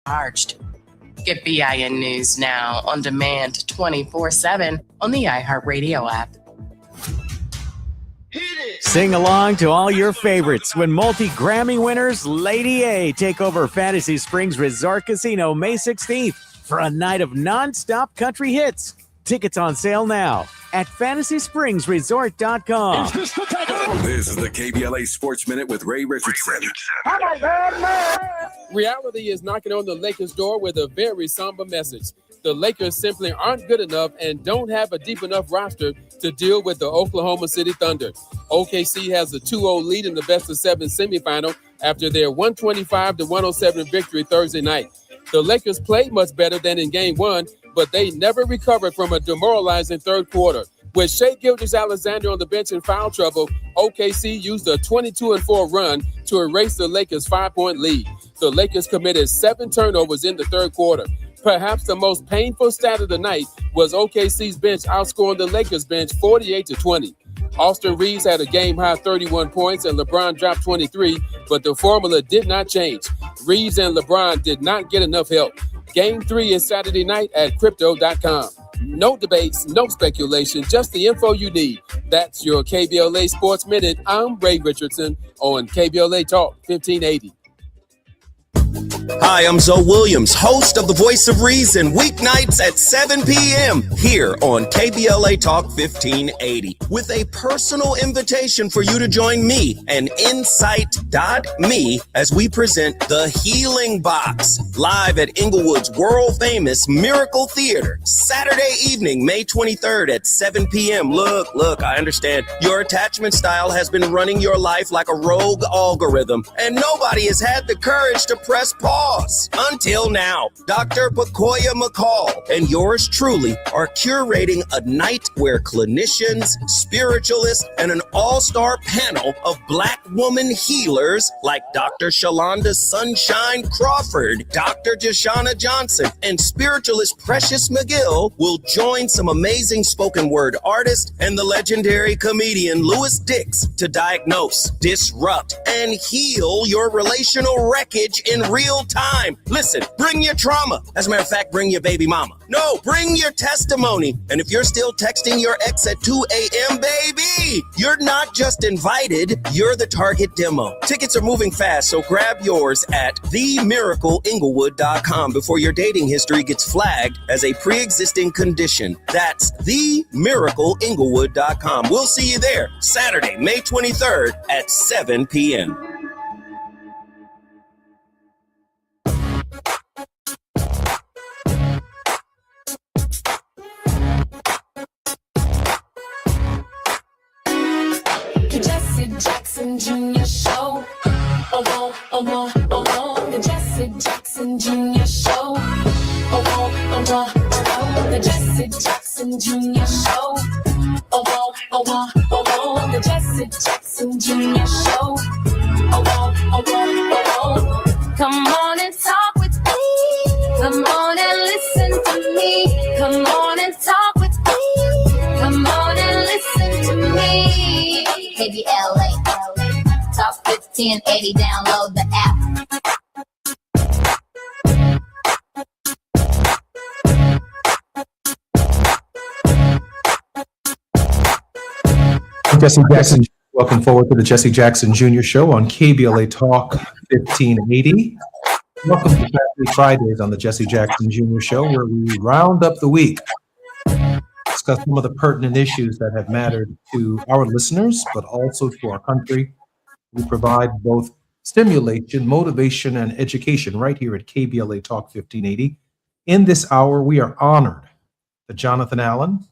Charged. Get BIN News now on demand 24/7 on the iHeartRadio app. Sing along to all your favorites when multi-Grammy winners Lady A take over Fantasy Springs Resort Casino May 16th for a night of non-stop country hits. Tickets on sale now at FantasySpringsResort.com. This is the KBLA Sports Minute with Ray Richardson. Reality is knocking on the Lakers' door with a very somber message. The Lakers simply aren't good enough and don't have a deep enough roster to deal with the Oklahoma City Thunder. OKC has a 2-0 lead in the best-of-7 semifinal after their 125-107 victory Thursday night. The Lakers played much better than in Game 1, but they never recovered from a demoralizing third quarter. With Shai Gilgeous-Alexander on the bench in foul trouble, OKC used a 22-4 run to erase the Lakers' 5-point lead. The Lakers committed 7 turnovers in the third quarter. Perhaps the most painful stat of the night was OKC's bench outscoring the Lakers' bench 48-20. Austin Reeves had a game-high 31 points and LeBron dropped 23, but the formula did not change. Reeves and LeBron did not get enough help. Game 3 is Saturday night at Crypto.com. No debates, no speculation, just the info you need. That's your KBLA Sports Minute. I'm Ray Richardson on KBLA Talk 1580. Hi, I'm Zoe Williams, host of The Voice of Reason, weeknights at 7 p.m. here on KBLA Talk 1580, with a personal invitation for you to join me and Insight.me as we present The Healing Box, live at Inglewood's world-famous Miracle Theater, Saturday evening, May 23rd at 7 p.m. Look, I understand your attachment style has been running your life like a rogue algorithm, and nobody has had the courage to press pause. Until now, Dr. Pakoya McCall and yours truly are curating a night where clinicians, spiritualists, and an all-star panel of Black woman healers like Dr. Shalonda Sunshine Crawford, Dr. Jashana Johnson, and spiritualist Precious McGill will join some amazing spoken word artists and the legendary comedian Louis Dix to diagnose, disrupt, and heal your relational wreckage in real time. Listen, bring your trauma. As a matter of fact, bring your baby mama. No, bring your testimony. And if you're still texting your ex at 2 a.m., baby, you're not just invited, you're the target demo. Tickets are moving fast, so grab yours at themiracleinglewood.com before your dating history gets flagged as a pre-existing condition. That's themiracleinglewood.com. We'll see you there Saturday, May 23rd at 7 p.m. Jackson Jr. Show. The Jesse Jackson Jr. Show. The Jesse Jackson Jr. Show. The Jesse Jackson Jr. Show. Come on and talk with me. Come on and listen to me. Come on and talk with me. Come on and listen to me. KBLA Talk 1580. Download the app. Jesse Jackson, welcome forward to the Jesse Jackson Jr. Show on KBLA Talk 1580. Welcome to Saturday Fridays on the Jesse Jackson Jr. Show, where we round up the week, discuss some of the pertinent issues that have mattered to our listeners, but also to our country. We provide both stimulation, motivation, and education right here at KBLA Talk 1580. In this hour, we are honored that Jonathan Allen,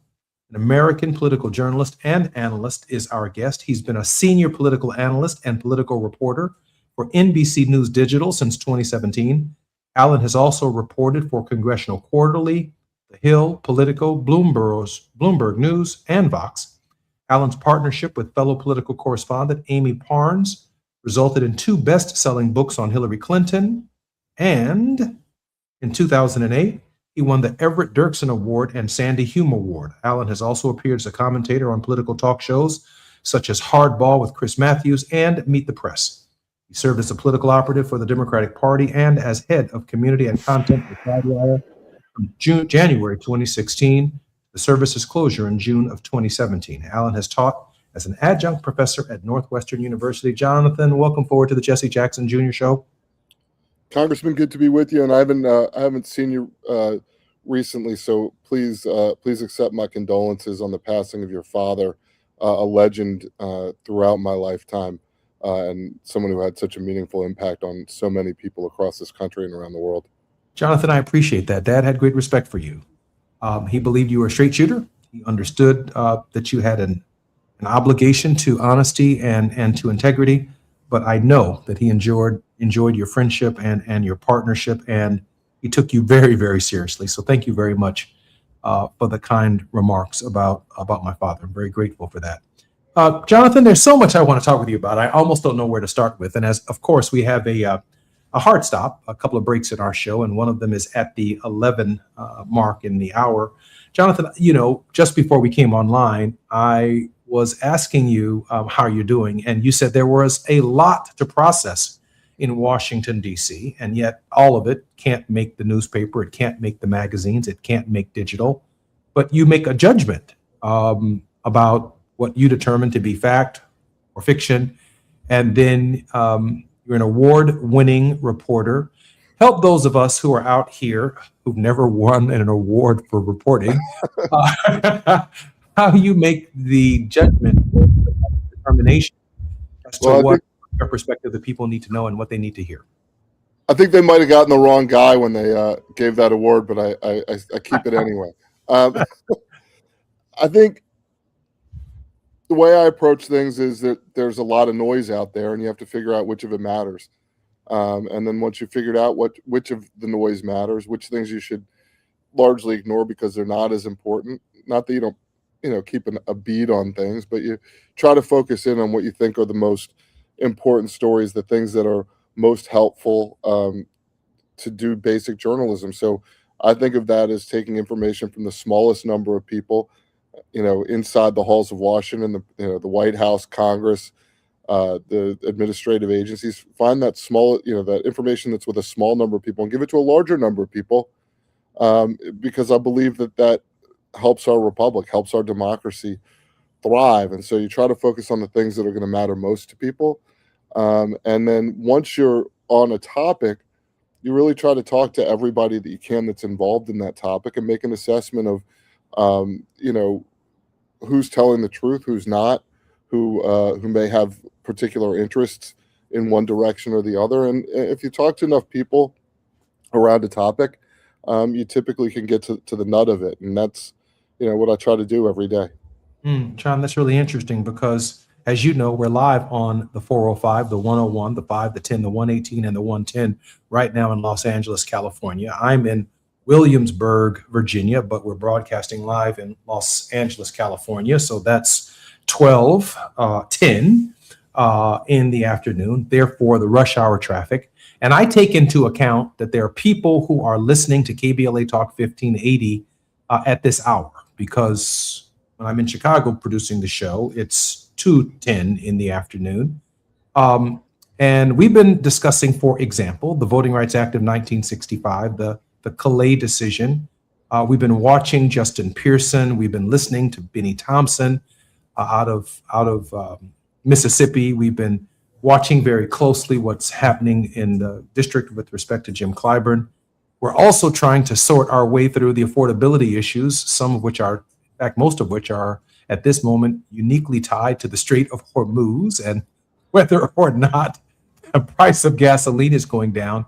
an American political journalist and analyst, is our guest. He's been a senior political analyst and political reporter for NBC News Digital since 2017. Allen has also reported for Congressional Quarterly, The Hill, Politico, Bloomberg News, and Vox. Allen's partnership with fellow political correspondent Amy Parnes resulted in 2 best-selling books on Hillary Clinton And in 2008, he won the Everett Dirksen Award and Sandy Hume Award. Allen has also appeared as a commentator on political talk shows such as Hardball with Chris Matthews and Meet the Press. He served as a political operative for the Democratic Party and as head of community and content for Guidewire from January 2016. The service's closure in June of 2017. Allen has taught as an adjunct professor at Northwestern University. Jonathan, welcome forward to the Jesse Jackson Jr. Show. Congressman, good to be with you, and I haven't seen you recently, so please accept my condolences on the passing of your father, a legend throughout my lifetime, and someone who had such a meaningful impact on so many people across this country and around the world. Jonathan, I appreciate that. Dad had great respect for you. He believed you were a straight shooter. He understood that you had an obligation to honesty and to integrity, but I know that he enjoyed your friendship and your partnership, and he took you very, very seriously. So thank you very much for the kind remarks about my father. I'm very grateful for that. Jonathan, there's so much I want to talk with you about. I almost don't know where to start with. And as of course, we have a hard stop, a couple of breaks in our show, and one of them is at the 11 mark in the hour. Jonathan, just before we came online, I was asking you how you're doing, and you said there was a lot to process in Washington, D.C., and yet all of it can't make the newspaper, it can't make the magazines, it can't make digital, but you make a judgment about what you determine to be fact or fiction, and then you're an award-winning reporter. Help those of us who are out here who've never won an award for reporting, how you make the judgment or determination as to what your perspective the people need to know and what they need to hear. I think they might have gotten the wrong guy when they gave that award, but I keep it anyway. I think the way I approach things is that there's a lot of noise out there, and you have to figure out which of it matters. And then once you figured out which of the noise matters, which things you should largely ignore because they're not as important. Not that you don't, keep a bead on things, but you try to focus in on what you think are the most important stories, the things that are most helpful to do basic journalism. So I think of that as taking information from the smallest number of people, inside the halls of Washington, the White House, Congress, the administrative agencies. Find that small, that information that's with a small number of people and give it to a larger number of people, because I believe that helps our republic, helps our democracy thrive. And so you try to focus on the things that are going to matter most to people. And then once you're on a topic, you really try to talk to everybody that you can that's involved in that topic and make an assessment of, who's telling the truth, who's not, who may have particular interests in one direction or the other. And if you talk to enough people around a topic, you typically can get to the nut of it. And that's, what I try to do every day. John, that's really interesting because, as you know, we're live on the 405, the 101, the 5, the 10, the 118, and the 110 right now in Los Angeles, California. I'm in Williamsburg, Virginia, but we're broadcasting live in Los Angeles, California. So that's 12:10 in the afternoon, therefore the rush hour traffic. And I take into account that there are people who are listening to KBLA Talk 1580 at this hour, because when I'm in Chicago producing the show, it's 2:10 in the afternoon. And we've been discussing, for example, the Voting Rights Act of 1965, the Calais decision. We've been watching Justin Pearson. We've been listening to Benny Thompson out of Mississippi. We've been watching very closely what's happening in the district with respect to Jim Clyburn. We're also trying to sort our way through the affordability issues, some of which are, in fact, most of which are at this moment uniquely tied to the Strait of Hormuz and whether or not the price of gasoline is going down.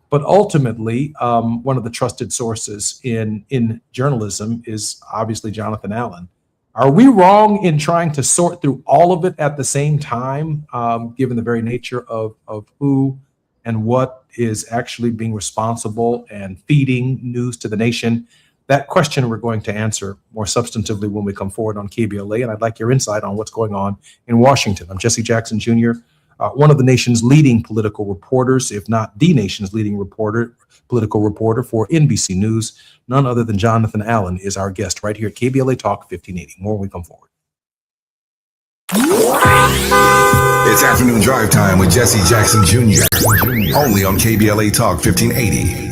But ultimately, one of the trusted sources in journalism is obviously Jonathan Allen. Are we wrong in trying to sort through all of it at the same time, given the very nature of who and what is actually being responsible and feeding news to the nation? That question we're going to answer more substantively when we come forward on KBLA, and I'd like your insight on what's going on in Washington. I'm Jesse Jackson Jr., one of the nation's leading political reporters, if not the nation's leading political reporter for NBC News. None other than Jonathan Allen is our guest right here at KBLA Talk 1580. More when we come forward. It's afternoon drive time with Jesse Jackson Jr. Only on KBLA Talk 1580.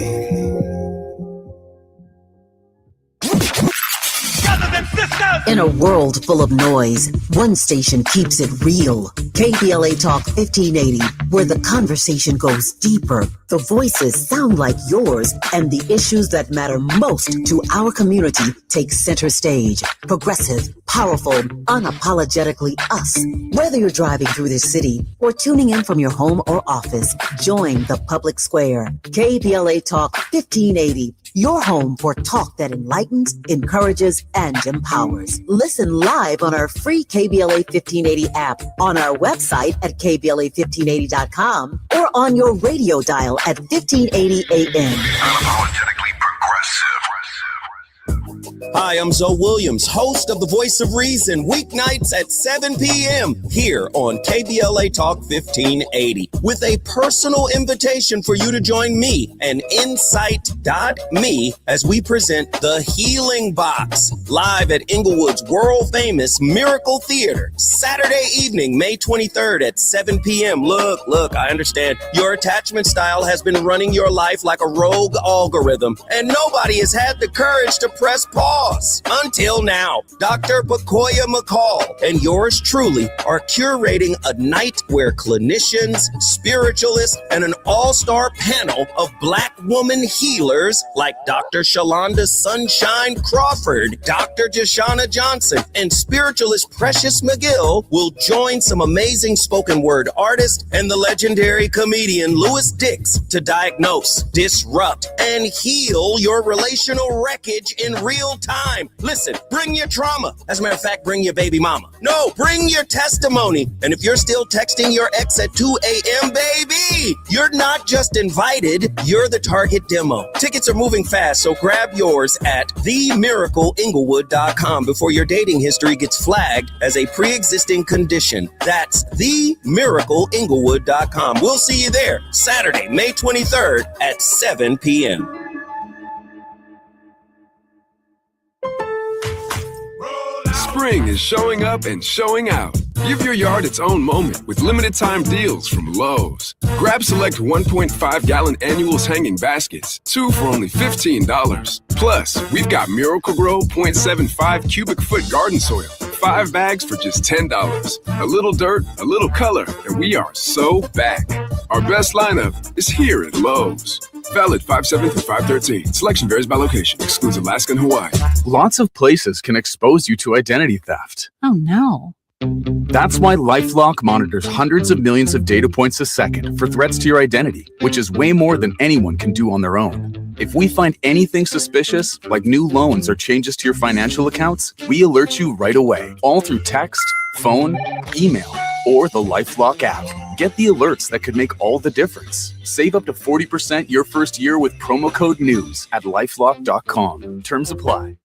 In a world full of noise, one station keeps it real. KBLA Talk 1580, where the conversation goes deeper, the voices sound like yours, and the issues that matter most to our community take center stage. Progressive, powerful, unapologetically us. Whether you're driving through this city or tuning in from your home or office, join the public square. KBLA Talk 1580. Your home for talk that enlightens, encourages, and empowers. Listen live on our free KBLA 1580 app, on our website at KBLA1580.com, or on your radio dial at 1580 AM. Unapologetically progressive. Hi, I'm Zoe Williams, host of The Voice of Reason, weeknights at 7 p.m. here on KBLA Talk 1580, with a personal invitation for you to join me and Insight.me as we present The Healing Box, live at Inglewood's world-famous Miracle Theater, Saturday evening, May 23rd at 7 p.m. Look, I understand your attachment style has been running your life like a rogue algorithm, and nobody has had the courage to press pause. Until now, Dr. Bakoya McCall and yours truly are curating a night where clinicians, spiritualists, and an all-star panel of Black woman healers like Dr. Shalonda Sunshine Crawford, Dr. Jashana Johnson, and spiritualist Precious McGill will join some amazing spoken word artists and the legendary comedian Louis Dix to diagnose, disrupt, and heal your relational wreckage in real time. Listen, bring your trauma. As a matter of fact, bring your baby mama. No, bring your testimony. And if you're still texting your ex at 2 a.m., baby, you're not just invited, you're the target demo. Tickets are moving fast, so grab yours at themiracleinglewood.com before your dating history gets flagged as a pre-existing condition. That's themiracleinglewood.com. We'll see you there Saturday, May 23rd at 7 p.m. Spring is showing up and showing out. Give your yard its own moment with limited time deals from Lowe's. Grab select 1.5-gallon annuals hanging baskets, 2 for only $15. Plus, we've got Miracle-Gro 0.75 cubic foot garden soil, 5 bags for just $10. A little dirt, a little color, and we are so back. Our best lineup is here at Lowe's. Valid 5/7 through 5/13. Selection varies by location. Excludes Alaska and Hawaii. Lots of places can expose you to identity theft. Oh no. That's why LifeLock monitors hundreds of millions of data points a second for threats to your identity, which is way more than anyone can do on their own. If we find anything suspicious, like new loans or changes to your financial accounts, we alert you right away, all through text, phone, email, or the LifeLock app. Get the alerts that could make all the difference. Save up to 40% your first year with promo code NEWS at LifeLock.com. Terms apply.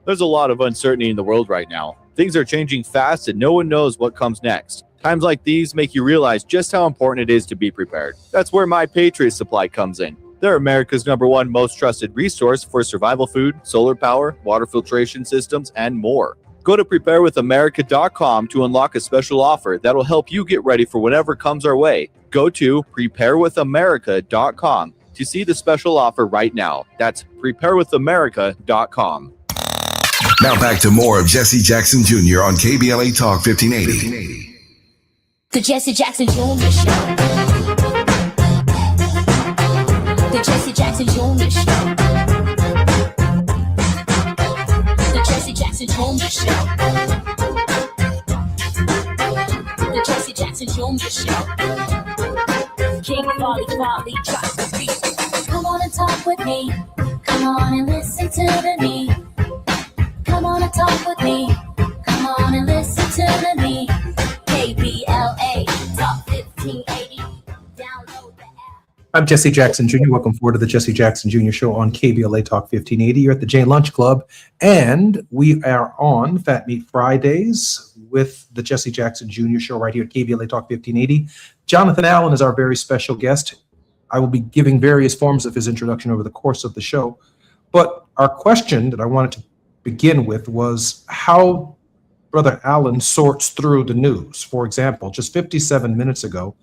There's a lot of uncertainty in the world right now. Things are changing fast and no one knows what comes next. Times like these make you realize just how important it is to be prepared. That's where My Patriot Supply comes in. They're America's #1 most trusted resource for survival food, solar power, water filtration systems, and more. Go to preparewithamerica.com to unlock a special offer that'll help you get ready for whatever comes our way. Go to preparewithamerica.com to see the special offer right now. That's preparewithamerica.com. Now back to more of Jesse Jackson Jr. on KBLA Talk 1580. The Jesse Jackson Jr. Show. The Jesse Jackson Jr. Show. The Jesse Jackson Jr. Show. The Jesse Jackson Jr. Show. King Folly, drop the beat. Come on and talk with me. Come on and listen to me. Come on and talk with me. Come on and listen to me. KBLA Talk 1580. Download the app. I'm Jesse Jackson Jr. Welcome forward to the Jesse Jackson Jr. Show on KBLA Talk 1580. You're at the Jane Lunch Club, and we are on Fat Meat Fridays with the Jesse Jackson Jr. Show right here at KBLA Talk 1580. Jonathan Allen is our very special guest. I will be giving various forms of his introduction over the course of the show. But our question that I wanted to begin with was how Brother Allen sorts through the news. For example, just 57 minutes ago,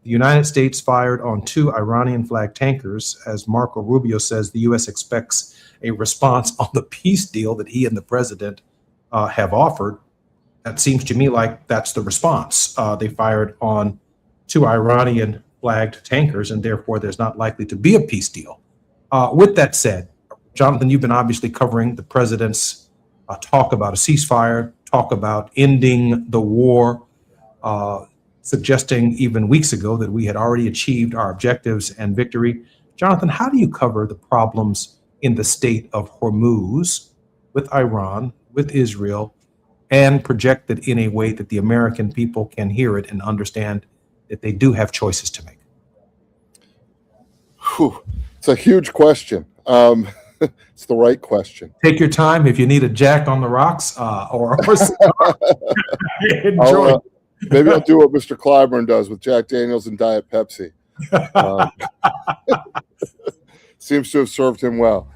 the United States fired on 2 Iranian flag tankers. As Marco Rubio says, the U.S. expects a response on the peace deal that he and the president have offered. That seems to me like that's the response. They fired on 2 Iranian flagged tankers, and therefore there's not likely to be a peace deal. With that said, Jonathan, you've been obviously covering the president's talk about a ceasefire, talk about ending the war, suggesting even weeks ago that we had already achieved our objectives and victory. Jonathan, how do you cover the problems in the state of Hormuz with Iran, with Israel, and project it in a way that the American people can hear it and understand that they do have choices to make? Whew. It's a huge question. It's the right question. Take your time. If you need a Jack on the rocks or enjoy. Maybe I'll do what Mr. Clyburn does with Jack Daniels and Diet Pepsi. Seems to have served him well.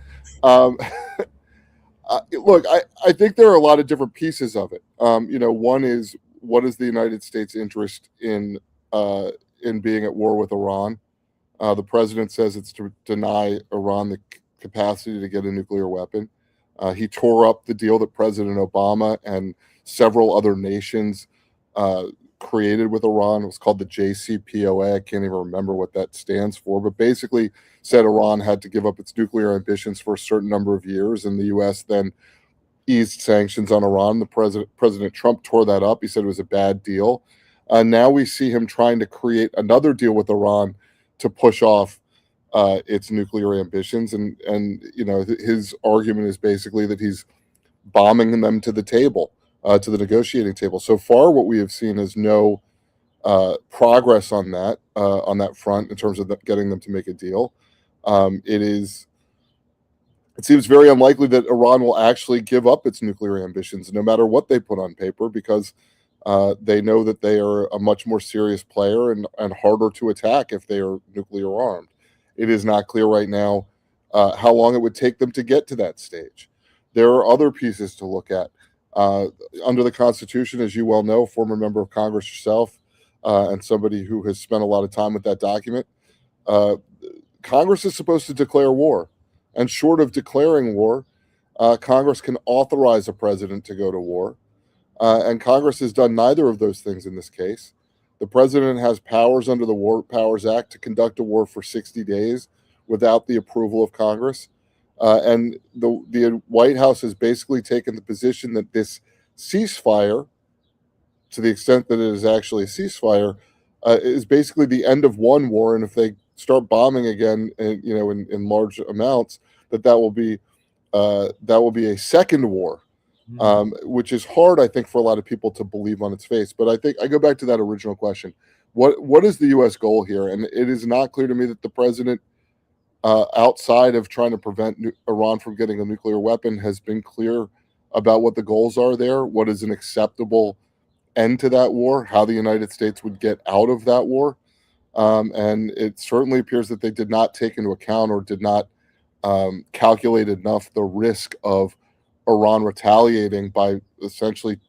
Look, I think there are a lot of different pieces of it. One is, what is the United States' interest in being at war with Iran? The president says it's to deny Iran the capacity to get a nuclear weapon. He tore up the deal that President Obama and several other nations created with Iran. It was called the JCPOA. I can't even remember what that stands for, but basically said Iran had to give up its nuclear ambitions for a certain number of years, and the U.S. then eased sanctions on Iran. President Trump tore that up. He said it was a bad deal. Now we see him trying to create another deal with Iran to push off its nuclear ambitions, and his argument is basically that he's bombing them to the table. To the negotiating table. So far, what we have seen is no progress on that front in terms of getting them to make a deal. It seems very unlikely that Iran will actually give up its nuclear ambitions, no matter what they put on paper, because they know that they are a much more serious player and harder to attack if they are nuclear armed. It is not clear right now how long it would take them to get to that stage. There are other pieces to look at. Under the Constitution, as you well know, former member of Congress yourself, and somebody who has spent a lot of time with that document, Congress is supposed to declare war. And short of declaring war, Congress can authorize a president to go to war. And Congress has done neither of those things in this case. The president has powers under the War Powers Act to conduct a war for 60 days without the approval of Congress. And the White House has basically taken the position that this ceasefire, to the extent that it is actually a ceasefire, is basically the end of one war. And if they start bombing again, in large amounts, that will be a second war, which is hard, I think, for a lot of people to believe on its face. But I think I go back to that original question: what is the U.S. goal here? And it is not clear to me that the president, outside of trying to prevent Iran from getting a nuclear weapon, has been clear about what the goals are there, what is an acceptable end to that war, how the United States would get out of that war. And it certainly appears that they did not take into account or did not calculate enough the risk of Iran retaliating by essentially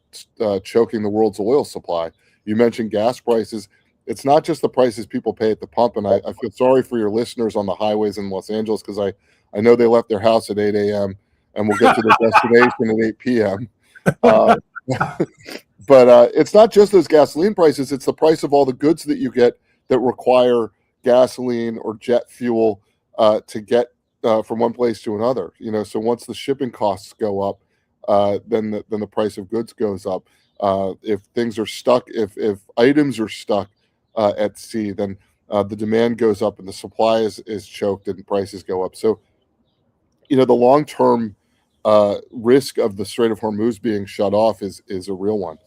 choking the world's oil supply. You mentioned gas prices. It's not just the prices people pay at the pump, and I feel sorry for your listeners on the highways in Los Angeles, because I know they left their house at 8 a.m. and will get to their destination at 8 p.m. But it's not just those gasoline prices. It's the price of all the goods that you get that require gasoline or jet fuel to get from one place to another. So once the shipping costs go up, then the price of goods goes up. If things are stuck, if items are stuck at sea, then the demand goes up and the supply is choked and prices go up. So, the long-term risk of the Strait of Hormuz being shut off is a real one.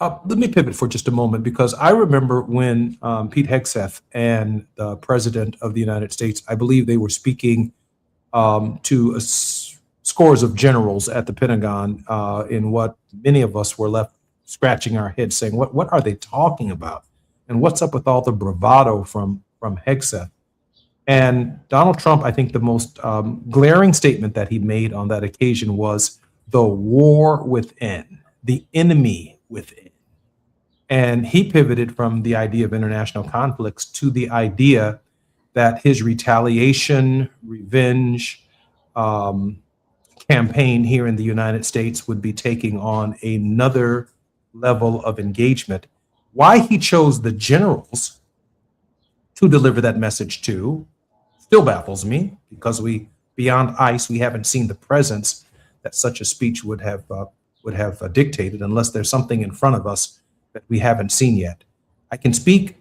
Let me pivot for just a moment, because I remember when Pete Hegseth and the President of the United States, I believe they were speaking to scores of generals at the Pentagon in what many of us were left scratching our heads saying, what are they talking about? And what's up with all the bravado from Hegseth? And Donald Trump, I think the most glaring statement that he made on that occasion was the war within, the enemy within. And he pivoted from the idea of international conflicts to the idea that his retaliation, revenge campaign here in the United States would be taking on another level of engagement. Why he chose the generals to deliver that message to still baffles me, because beyond ICE, we haven't seen the presence that such a speech would have dictated, unless there's something in front of us that we haven't seen yet. I can speak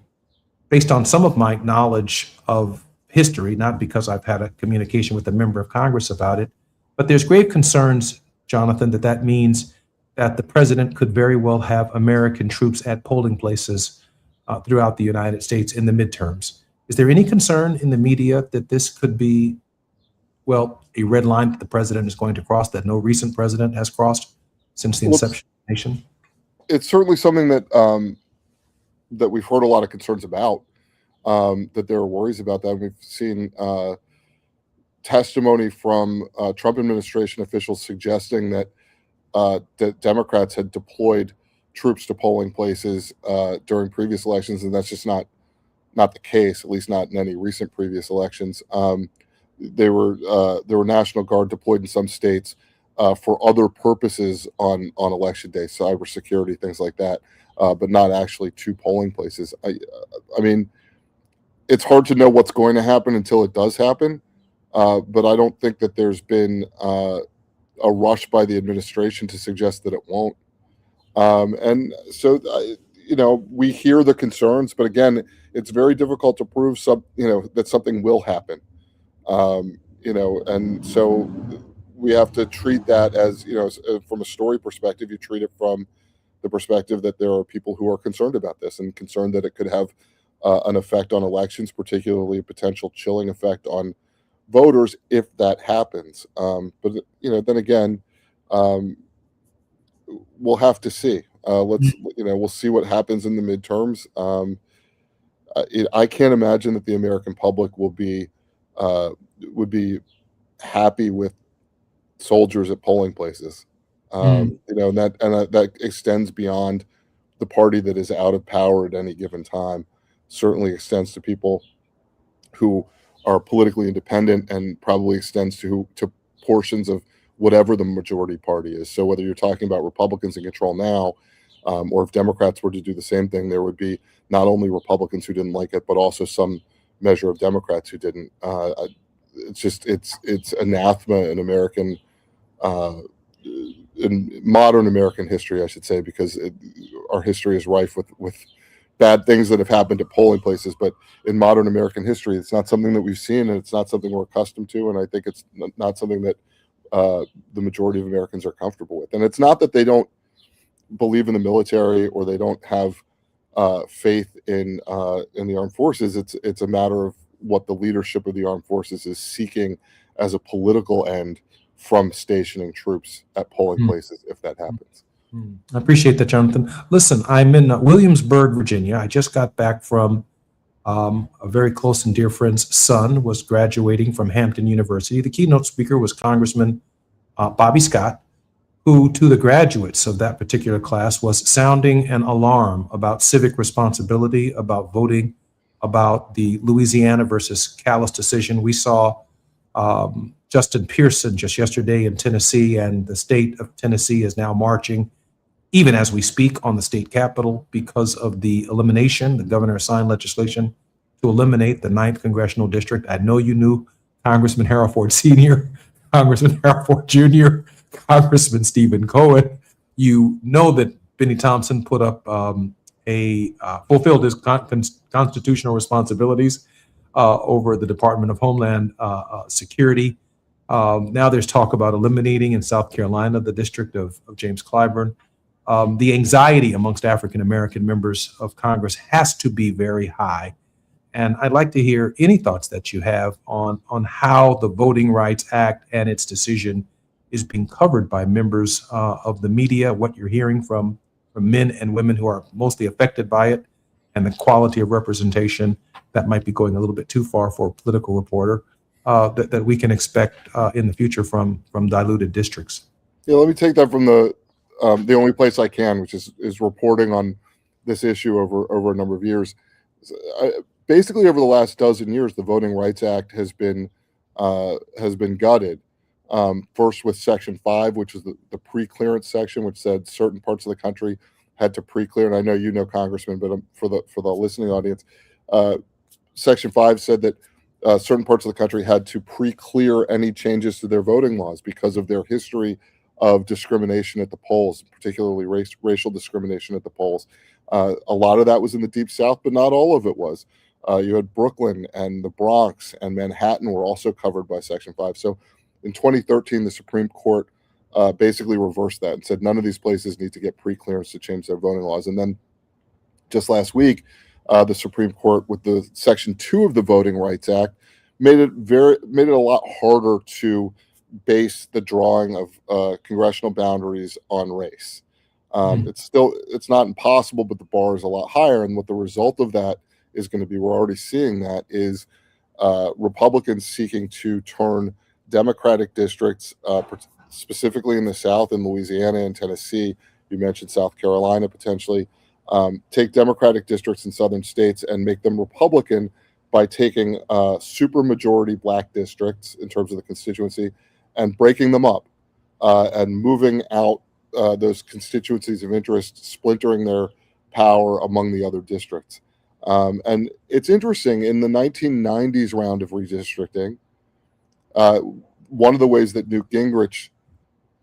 based on some of my knowledge of history, not because I've had a communication with a member of Congress about it, but there's grave concerns, Jonathan, that means that the president could very well have American troops at polling places throughout the United States in the midterms. Is there any concern in the media that this could be, well, a red line that the president is going to cross, that no recent president has crossed since the inception of the nation? It's certainly something that that we've heard a lot of concerns about, that there are worries about that. We've seen testimony from Trump administration officials suggesting that that Democrats had deployed troops to polling places during previous elections, and that's just not the case, at least not in any recent previous elections. There were National Guard deployed in some states for other purposes on election day, cybersecurity, things like that, but not actually to polling places. I mean, it's hard to know what's going to happen until it does happen, but I don't think that there's been a rush by the administration to suggest that it won't. And so, we hear the concerns, but again, it's very difficult to prove that something will happen. And so we have to treat that as, from a story perspective, you treat it from the perspective that there are people who are concerned about this and concerned that it could have an effect on elections, particularly a potential chilling effect on voters if that happens. But then again, we'll have to see. We'll see what happens in the midterms. I can't imagine that the American public would be happy with soldiers at polling places. And that extends beyond the party that is out of power at any given time. Certainly extends to people who are politically independent, and probably extends to portions of whatever the majority party is. So whether you're talking about Republicans in control now, or if Democrats were to do the same thing, there would be not only Republicans who didn't like it, but also some measure of Democrats who didn't. It's anathema in American, in modern American history, I should say, because our history is rife with bad things that have happened at polling places. But in modern American history, it's not something that we've seen, and it's not something we're accustomed to. And I think it's not something that the majority of Americans are comfortable with. And it's not that they don't believe in the military or they don't have faith in the armed forces. It's a matter of what the leadership of the armed forces is seeking as a political end from stationing troops at polling places, if that happens. I appreciate that, Jonathan. Listen, I'm in Williamsburg, Virginia. I just got back from a very close and dear friend's son was graduating from Hampton University. The keynote speaker was Congressman Bobby Scott, who, to the graduates of that particular class, was sounding an alarm about civic responsibility, about voting, about the Louisiana versus Callis decision. We saw Justin Pearson just yesterday in Tennessee, and the state of Tennessee is now marching, even as we speak, on the state capitol because of the elimination. The governor signed legislation to eliminate the 9th congressional district. I know you knew Congressman Harold Ford Sr., Congressman Harold Ford Jr., Congressman Stephen Cohen. You know that Benny Thompson put up fulfilled his constitutional responsibilities over the Department of Homeland Security. Now there's talk about eliminating in South Carolina the district of James Clyburn. the anxiety amongst African American members of Congress has to be very high. And I'd like to hear any thoughts that you have on how the Voting Rights Act and its decision is being covered by members of the media, what you're hearing from men and women who are mostly affected by it, and the quality of representation that might be going a little bit too far for a political reporter that we can expect in the future from diluted districts. Yeah, let me take that from the only place I can, which is reporting on this issue over a number of years. Basically, over the last dozen years, the Voting Rights Act has been gutted. First with Section 5, which is the pre-clearance section, which said certain parts of the country had to pre-clear. And I know you know, Congressman, but for the listening audience, Section 5 said that certain parts of the country had to pre-clear any changes to their voting laws because of their history of discrimination at the polls, particularly racial discrimination at the polls. A lot of that was in the Deep South, but not all of it was. You had Brooklyn and the Bronx and Manhattan were also covered by Section 5. So in 2013, the Supreme Court basically reversed that and said none of these places need to get pre-clearance to change their voting laws. And then just last week, the Supreme Court, with the Section 2 of the Voting Rights Act, made it a lot harder to base the drawing of congressional boundaries on race. It's not impossible, but the bar is a lot higher. And what the result of that is going to be, we're already seeing that, is Republicans seeking to turn Democratic districts, specifically in the South, in Louisiana and Tennessee, you mentioned South Carolina potentially, take Democratic districts in southern states and make them Republican by taking supermajority black districts in terms of the constituency and breaking them up and moving out those constituencies of interest, splintering their power among the other districts. And it's interesting, in the 1990s round of redistricting, one of the ways that Newt Gingrich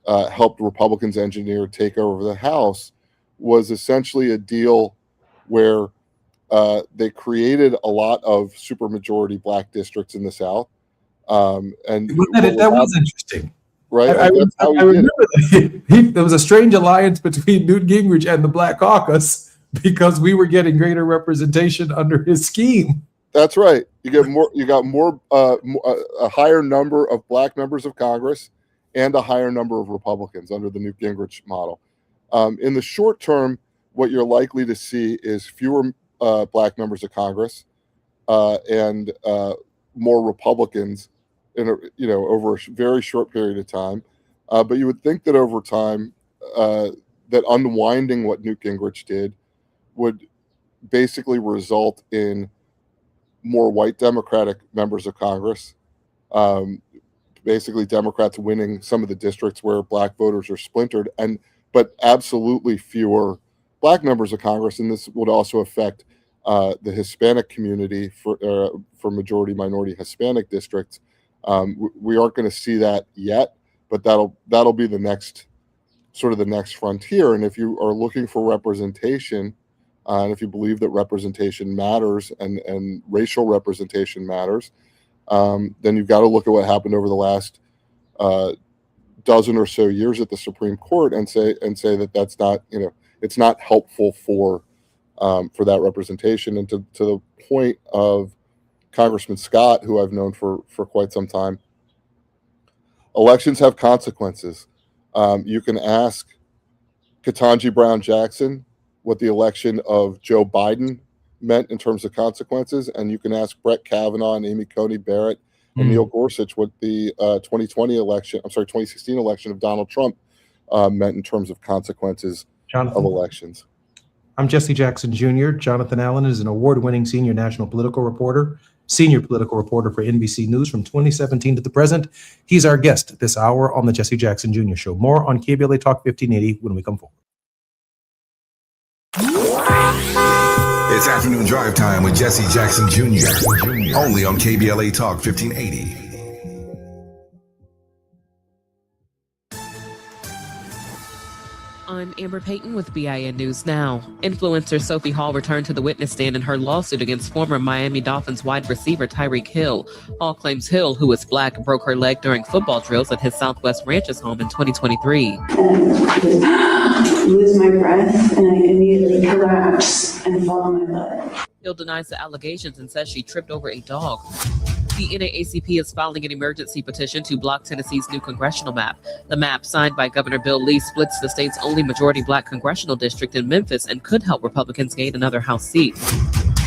helped Republicans engineer take over the House was essentially a deal where they created a lot of supermajority black districts in the South. And that was interesting. Right? I remember that. There was a strange alliance between Newt Gingrich and the Black Caucus because we were getting greater representation under his scheme. That's right. You got a higher number of black members of Congress and a higher number of Republicans under the Newt Gingrich model. In the short term, what you're likely to see is fewer black members of Congress and more Republicans over a very short period of time. But you would think that over time, that unwinding what Newt Gingrich did would basically result in more white Democratic members of Congress, basically Democrats winning some of the districts where black voters are splintered, but absolutely fewer black members of Congress. And this would also affect the Hispanic community for majority minority Hispanic districts. We aren't going to see that yet, but that'll be the next frontier. And if you are looking for representation, and if you believe that representation matters and racial representation matters, then you've got to look at what happened over the last dozen or so years at the Supreme Court and say that that's not, it's not helpful for that representation. And to the point of Congressman Scott, who I've known for quite some time, elections have consequences. You can ask Ketanji Brown Jackson what the election of Joe Biden meant in terms of consequences, and you can ask Brett Kavanaugh and Amy Coney Barrett and Neil Gorsuch what the 2016 election of Donald Trump meant in terms of consequences of elections. I'm Jesse Jackson Jr. Jonathan Allen is an award-winning senior national political reporter, senior political reporter for NBC News from 2017 to the present. He's our guest this hour on the Jesse Jackson Jr. Show. More on KBLA Talk 1580 when we come forward. It's afternoon drive time with Jesse Jackson Jr. Only on KBLA Talk 1580. I'm Amber Payton with BIN News Now. Influencer Sophie Hall returned to the witness stand in her lawsuit against former Miami Dolphins wide receiver Tyreek Hill. Hall claims Hill, who is black, broke her leg during football drills at his Southwest Ranches home in 2023. I lose my breath and I immediately collapse and fall on my butt. Hill denies the allegations and says she tripped over a dog. The NAACP is filing an emergency petition to block Tennessee's new congressional map. The map, signed by Governor Bill Lee, splits the state's only majority black congressional district in Memphis and could help Republicans gain another House seat.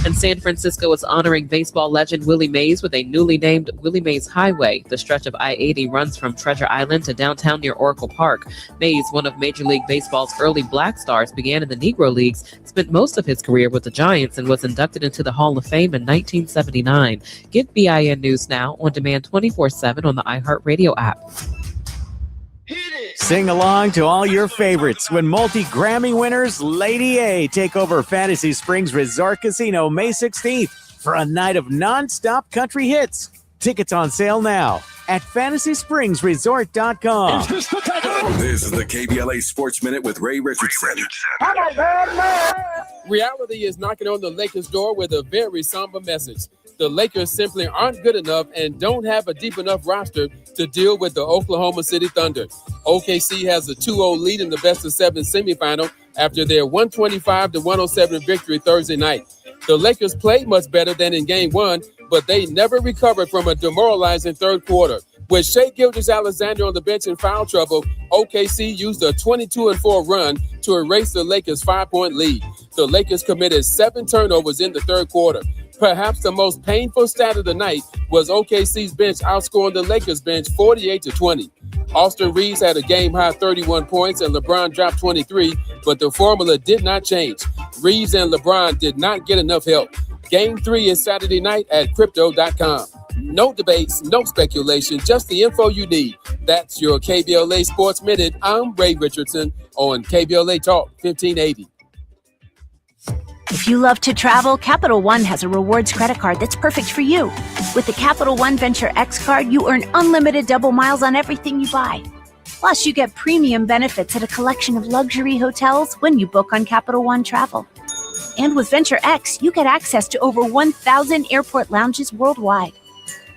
And San Francisco is honoring baseball legend Willie Mays with a newly named Willie Mays Highway. The stretch of I-80 runs from Treasure Island to downtown near Oracle Park. Mays, one of Major League Baseball's early black stars, began in the Negro Leagues, spent most of his career with the Giants, and was inducted into the Hall of Fame in 1979. Get BIN News Now on demand 24/7 on the iHeartRadio app. Sing along to all your favorites when multi-Grammy winners Lady A take over Fantasy Springs Resort Casino May 16th for a night of non-stop country hits. Tickets on sale now at FantasySpringsResort.com. This is the KBLA Sports Minute with Ray Richardson. Reality is knocking on the Lakers' door with a very somber message. The Lakers simply aren't good enough and don't have a deep enough roster to deal with the Oklahoma City Thunder. OKC has a 2-0 lead in the best-of-7 semifinal after their 125-107 victory Thursday night. The Lakers played much better than in Game 1, but they never recovered from a demoralizing third quarter. With Shai Gilgeous-Alexander on the bench in foul trouble, OKC used a 22-4 run to erase the Lakers' 5-point lead. The Lakers committed 7 turnovers in the third quarter. Perhaps the most painful stat of the night was OKC's bench outscoring the Lakers bench 48-20. Austin Reeves had a game-high 31 points and LeBron dropped 23, but the formula did not change. Reeves and LeBron did not get enough help. Game 3 is Saturday night at Crypto.com. No debates, no speculation, just the info you need. That's your KBLA Sports Minute. I'm Ray Richardson on KBLA Talk 1580. If you love to travel, Capital One has a rewards credit card that's perfect for you. With the Capital One Venture X card, you earn unlimited double miles on everything you buy. Plus, you get premium benefits at a collection of luxury hotels when you book on Capital One Travel. And with Venture X, you get access to over 1,000 airport lounges worldwide.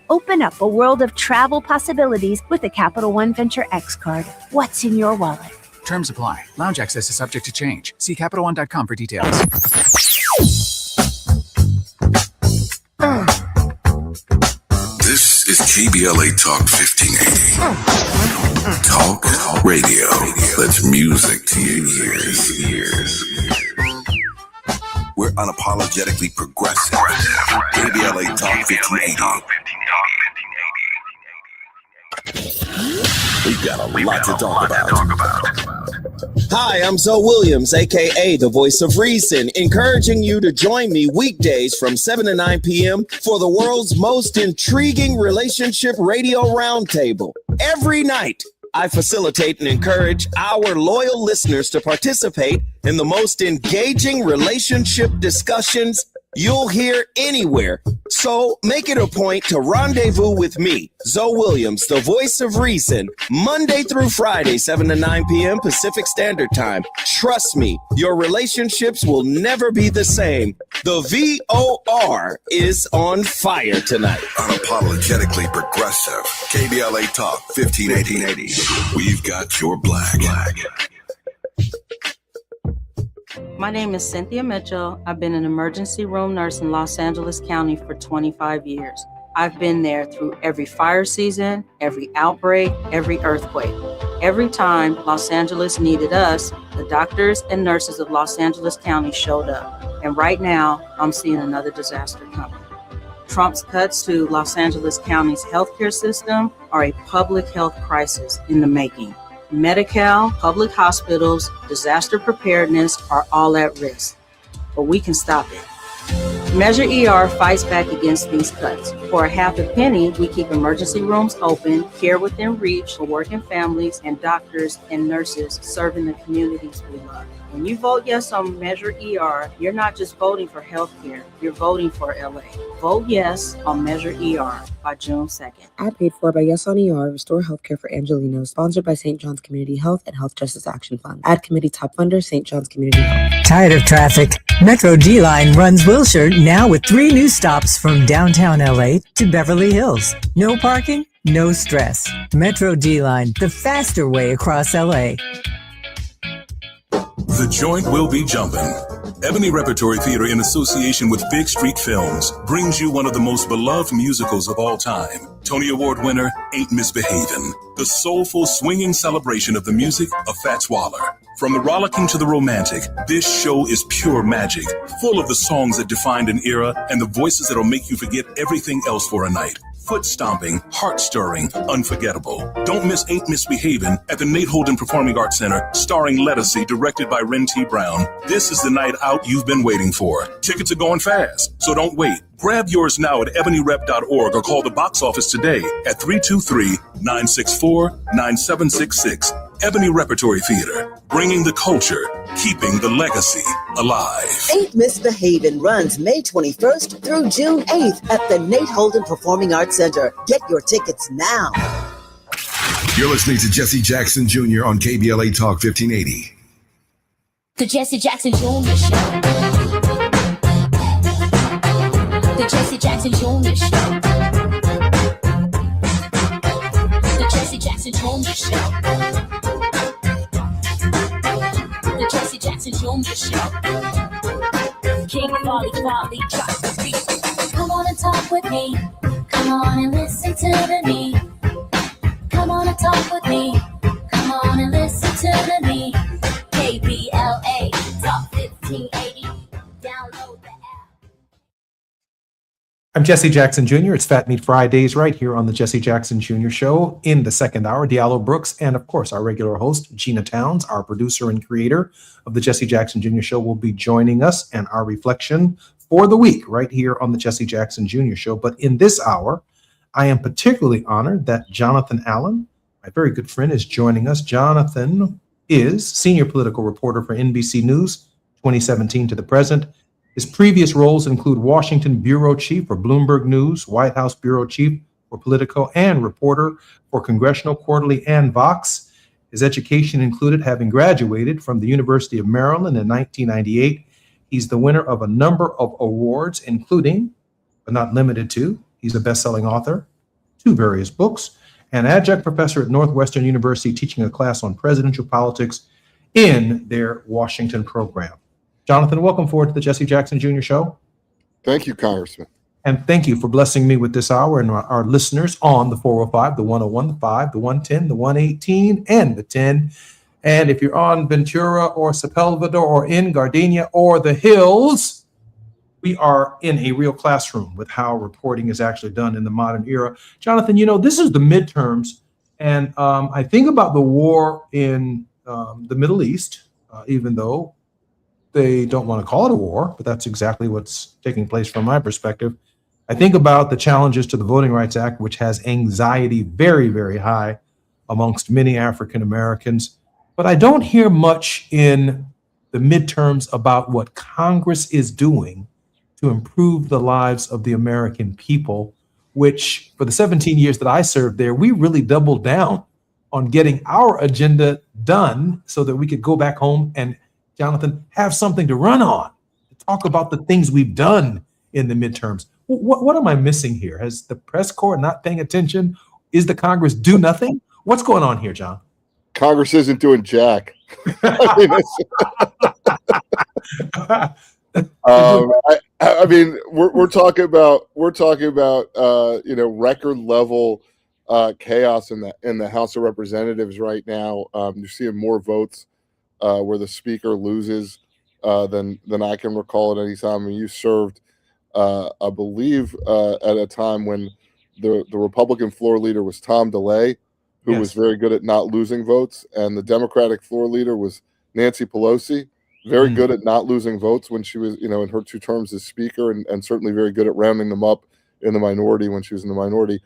Open up a world of travel possibilities with the Capital One Venture X card. What's in your wallet? Terms apply. Lounge access is subject to change. See CapitalOne.com for details. This is KBLA Talk 1580. Talk radio. That's music to your ears. We're unapologetically progressive. KBLA Talk 1580. We've got a lot to talk about. Hi, I'm Zoe Williams, aka the Voice of Reason, encouraging you to join me weekdays from 7 to 9 p.m. for the world's most intriguing relationship radio roundtable. Every night, I facilitate and encourage our loyal listeners to participate in the most engaging relationship discussions you'll hear anywhere. So make it a point to rendezvous with me, Zoe Williams, the Voice of Reason, Monday through Friday, 7 to 9 p.m. Pacific Standard Time. Trust me, your relationships will never be the same. The VOR is on fire tonight. Unapologetically progressive. KBLA Talk 1580. We've got your black. My name is Cynthia Mitchell. I've been an emergency room nurse in Los Angeles County for 25 years. I've been there through every fire season, every outbreak, every earthquake. Every time Los Angeles needed us, the doctors and nurses of Los Angeles County showed up. And right now, I'm seeing another disaster coming. Trump's cuts to Los Angeles County's healthcare system are a public health crisis in the making. Medi-Cal, public hospitals, disaster preparedness are all at risk, but we can stop it. Measure ER fights back against these cuts. For a half a penny, we keep emergency rooms open, care within reach for working families, and doctors and nurses serving the communities we love. When you vote yes on Measure ER, you're not just voting for health care, you're voting for LA. Vote yes on Measure ER by June 2nd. Ad paid for by Yes on ER, Restore Healthcare for Angelinos, sponsored by St. John's Community Health and Health Justice Action Fund. Ad committee top funder, St. John's Community Health. Tired of traffic? Metro D-Line runs Wilshire now with 3 new stops from downtown LA to Beverly Hills. No parking, no stress. Metro D-Line, the faster way across LA. The joint will be jumping. Ebony Repertory Theater, in association with Big Street Films, brings you one of the most beloved musicals of all time. Tony Award winner, Ain't Misbehavin'. The soulful, swinging celebration of the music of Fats Waller. From the rollicking to the romantic, this show is pure magic, full of the songs that defined an era and the voices that'll make you forget everything else for a night. Foot stomping, heart stirring, unforgettable. Don't miss Ain't Misbehavin' at the Nate Holden Performing Arts Center, starring Lettucey, directed by Ren T. Brown. This is the night out you've been waiting for. Tickets are going fast, so don't wait. Grab yours now at ebonyrep.org or call the box office today at 323-964-9766. Ebony Repertory Theater, bringing the culture, keeping the legacy alive. Ain't Misbehavin' runs May 21st through June 8th at the Nate Holden Performing Arts Center. Get your tickets now. You're listening to Jesse Jackson Jr. on KBLA Talk 1580. The Jesse Jackson Jr. Show. The Jesse Jackson Jr. Show. The Jesse Jackson Jr. Show. The Jesse Jackson Jr. Show. King Volley, drops the beat. Come on and talk with me. Come on and listen to me. Come on and talk with me. Come on and listen to me. KBLA Talk 1580. Download the app. I'm Jesse Jackson Jr. It's Fat Meat Fridays right here on the Jesse Jackson Jr. Show. In the second hour, Diallo Brooks and, of course, our regular host, Gina Towns, our producer and creator of the Jesse Jackson Jr. Show, will be joining us and our reflection for the week right here on the Jesse Jackson Jr. Show. But in this hour, I am particularly honored that Jonathan Allen, my very good friend, is joining us. Jonathan is senior political reporter for NBC News 2017 to the present. His previous roles include Washington bureau chief for Bloomberg News, White House bureau chief for Politico, and reporter for Congressional Quarterly and Vox. His education included having graduated from the University of Maryland in 1998. He's the winner of a number of awards, including, but not limited to, he's a best-selling author, 2 various books, and adjunct professor at Northwestern University teaching a class on presidential politics in their Washington program. Jonathan, welcome forward to the Jesse Jackson Jr. Show. Thank you, Congressman. And thank you for blessing me with this hour and our listeners on the 405, the 101, the 5, the 110, the 118, and the 10. And if you're on Ventura or Sepulveda or in Gardenia or the Hills, we are in a real classroom with how reporting is actually done in the modern era. Jonathan, you know, this is the midterms, and I think about the war in the Middle East, even though they don't want to call it a war, but that's exactly what's taking place from my perspective. I think about the challenges to the Voting Rights Act, which has anxiety very, very high amongst many African Americans. But I don't hear much in the midterms about what Congress is doing to improve the lives of the American people, which for the 17 years that I served there, we really doubled down on getting our agenda done so that we could go back home and, Jonathan, have something to run on, to talk about the things we've done in the midterms. What am I missing here? Has the press corps not paying attention? Is the Congress do nothing? What's going on here, John? Congress isn't doing jack. I mean, we're talking about record level chaos in the House of Representatives right now. You're seeing more votes where the speaker loses than I can recall at any time. I mean, you served, I believe, at a time when the Republican floor leader was Tom DeLay, who was very good at not losing votes, and the Democratic floor leader was Nancy Pelosi, very good at not losing votes when she was, in her 2 terms as speaker, and certainly very good at rounding them up in the minority when she was in the minority.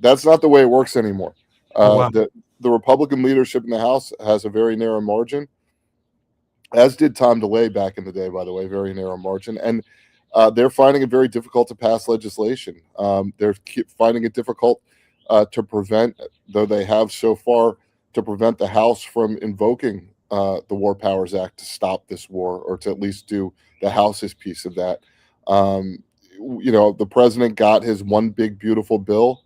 That's not the way it works anymore. The Republican leadership in the House has a very narrow margin. as did Tom DeLay back in the day, by the way, very narrow margin. And they're finding it very difficult to pass legislation. They're finding it difficult to prevent, though they have so far, to prevent the House from invoking the War Powers Act to stop this war, or to at least do the House's piece of that. The president got his one big beautiful bill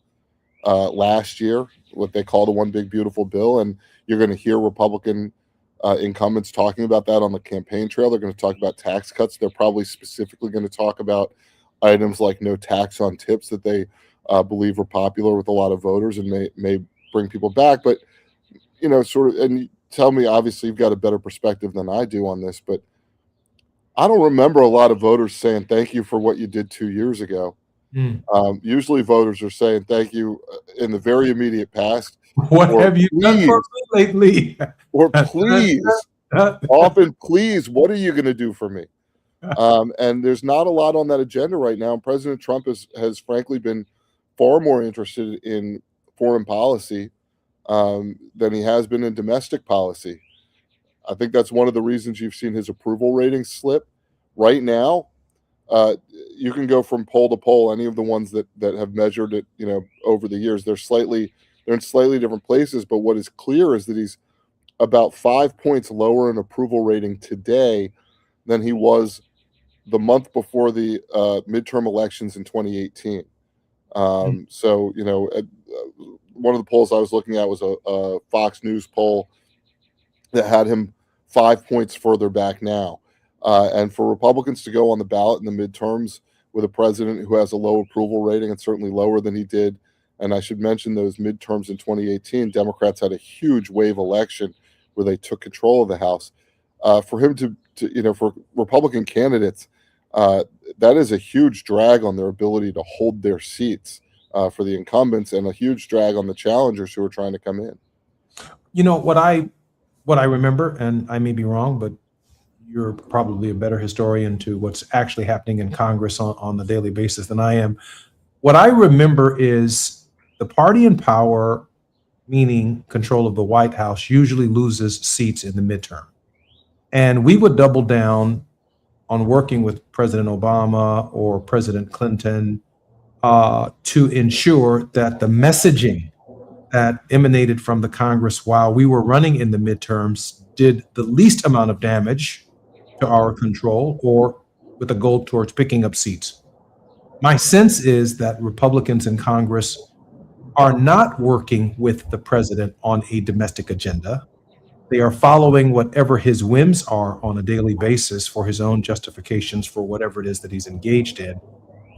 last year, what they call the one big beautiful bill, and you're going to hear Republican incumbents talking about that on the campaign trail. They're going to talk about tax cuts. They're probably specifically going to talk about items like no tax on tips that they believe are popular with a lot of voters and may bring people back. But and tell me, obviously you've got a better perspective than I do on this, but I don't remember a lot of voters saying thank you for what you did 2 years ago. Usually voters are saying thank you in the very immediate past. What have you done for me lately? Or please, often please, what are you going to do for me? And there's not a lot on that agenda right now. And President Trump has frankly been far more interested in foreign policy than he has been in domestic policy. I think that's one of the reasons you've seen his approval ratings slip. Right now, you can go from poll to poll, any of the ones that have measured it, over the years. They're in slightly different places, but what is clear is that he's about 5 points lower in approval rating today than he was the month before the midterm elections in 2018. So, one of the polls I was looking at was a Fox News poll that had him 5 points further back now. And for Republicans to go on the ballot in the midterms with a president who has a low approval rating, and certainly lower than he did, and I should mention those midterms in 2018, Democrats had a huge wave election where they took control of the House. For him for Republican candidates, that is a huge drag on their ability to hold their seats for the incumbents, and a huge drag on the challengers who are trying to come in. What I remember, and I may be wrong, but you're probably a better historian to what's actually happening in Congress on a daily basis than I am. What I remember is the party in power, meaning control of the White House, usually loses seats in the midterm. And we would double down on working with President Obama or President Clinton to ensure that the messaging that emanated from the Congress while we were running in the midterms did the least amount of damage to our control, or with a goal towards picking up seats. My sense is that Republicans in Congress are not working with the president on a domestic agenda. They are following whatever his whims are on a daily basis for his own justifications for whatever it is that he's engaged in.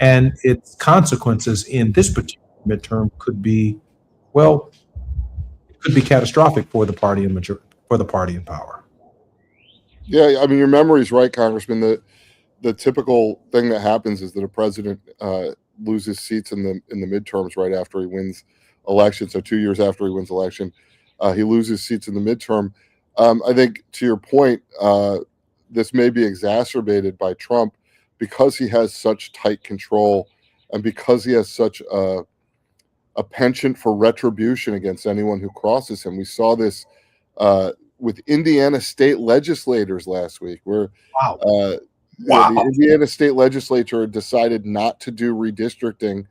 And its consequences in this particular midterm could be, catastrophic for the party in power. Yeah, I mean, your memory's right, Congressman. The typical thing that happens is that a president loses seats in the midterms right after he wins election. So 2 years after he wins election, he loses seats in the midterm. I think, to your point, this may be exacerbated by Trump because he has such tight control, and because he has such a penchant for retribution against anyone who crosses him. We saw this with Indiana state legislators last week, where the Indiana state legislature decided not to do redistricting,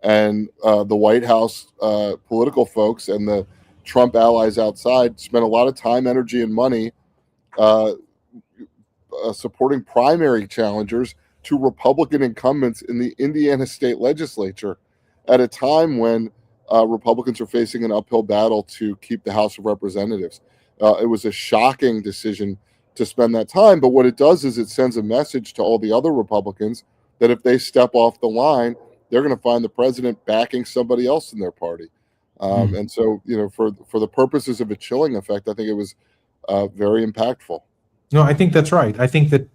and the White House political folks and the Trump allies outside spent a lot of time, energy, and money supporting primary challengers to Republican incumbents in the Indiana state legislature at a time when Republicans are facing an uphill battle to keep the House of Representatives. It was a shocking decision to spend that time, but what it does is it sends a message to all the other Republicans that if they step off the line, they're going to find the president backing somebody else in their party. And so, for the purposes of a chilling effect, I think it was very impactful. No, I think that's right. I think that,